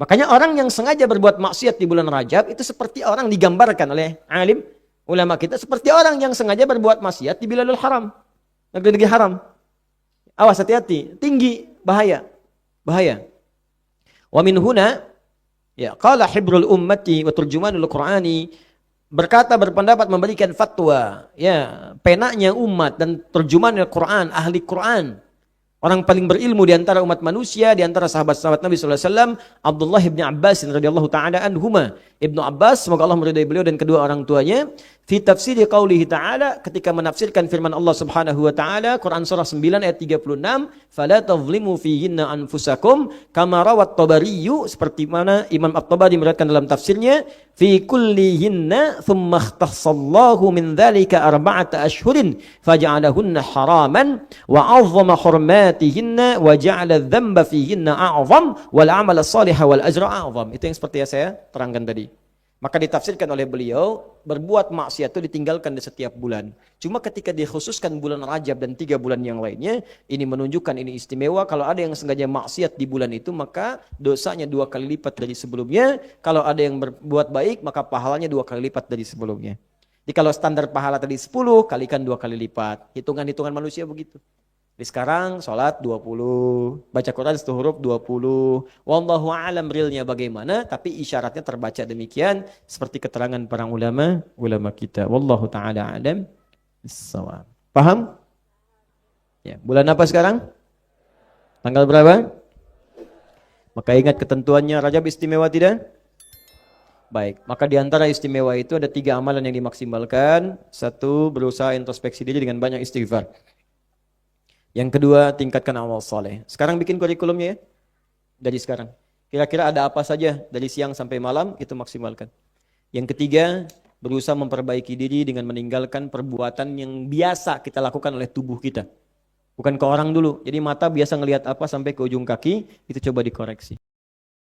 Speaker 1: Makanya orang yang sengaja berbuat maksiat di bulan Rajab itu seperti orang digambarkan oleh alim ulama kita seperti orang yang sengaja berbuat maksiat di Biladul Haram, negeri-negeri haram. Awas, hati-hati, tinggi, bahaya. Wa min huna, ya, qala hibrul ummati wa turjumanul qur'ani, berpendapat memberikan fatwa, ya, penanya umat dan terjemahan Al-Quran, ahli Quran, orang paling berilmu di antara umat manusia, di antara sahabat-sahabat Nabi sallallahu alaihi wasallam, Abdullah bin Abbas radhiyallahu taala anhuma. Ibnu Abbas, semoga Allah meridai beliau dan kedua orang tuanya, fi tafsir qaulihi ta'ala, ketika menafsirkan firman Allah Subhanahu wa taala, Quran surah 9 ayat 36, fala tadhlimu fihinna anfusakum, kama rawat Tabari, seperti mana Imam At-Tabari meriwayatkan dalam tafsirnya, fi kullihinna thumma ikhtassallahu min dzalika arba'ata ashhurin faj'alahunna haraman wa 'azzama hurmatihinna wa ja'ala adh-dhanba fihinna a'zam wal 'amal as-salih wal ajra a'zam. Itu yang seperti yang saya terangkan tadi. Maka ditafsirkan oleh beliau, berbuat maksiat itu ditinggalkan di setiap bulan. Cuma ketika dikhususkan bulan Rajab dan 3 bulan yang lainnya, ini menunjukkan ini istimewa. Kalau ada yang sengaja maksiat di bulan itu, maka dosanya 2 kali lipat dari sebelumnya. Kalau ada yang berbuat baik, maka pahalanya 2 kali lipat dari sebelumnya. Jadi kalau standar pahala tadi 10, kalikan 2 kali lipat. Hitungan-hitungan manusia begitu. Jadi sekarang sholat 20, baca Quran 1 huruf 20. Wallahu a'lam realnya bagaimana, tapi isyaratnya terbaca demikian seperti keterangan para ulama kita. Wallahu taala a'lam bissawab. Paham? Ya, bulan apa sekarang? Tanggal berapa? Maka ingat ketentuannya, Rajab istimewa tidak? Baik, maka di antara istimewa itu ada 3 amalan yang dimaksimalkan. 1, berusaha introspeksi diri dengan banyak istighfar. Yang kedua, tingkatkan amal soleh. Sekarang bikin kurikulumnya ya. Dari sekarang. Kira-kira ada apa saja dari siang sampai malam, itu maksimalkan. Yang ketiga, berusaha memperbaiki diri dengan meninggalkan perbuatan yang biasa kita lakukan oleh tubuh kita. Bukan ke orang dulu. Jadi mata biasa ngelihat apa sampai ke ujung kaki, itu coba dikoreksi.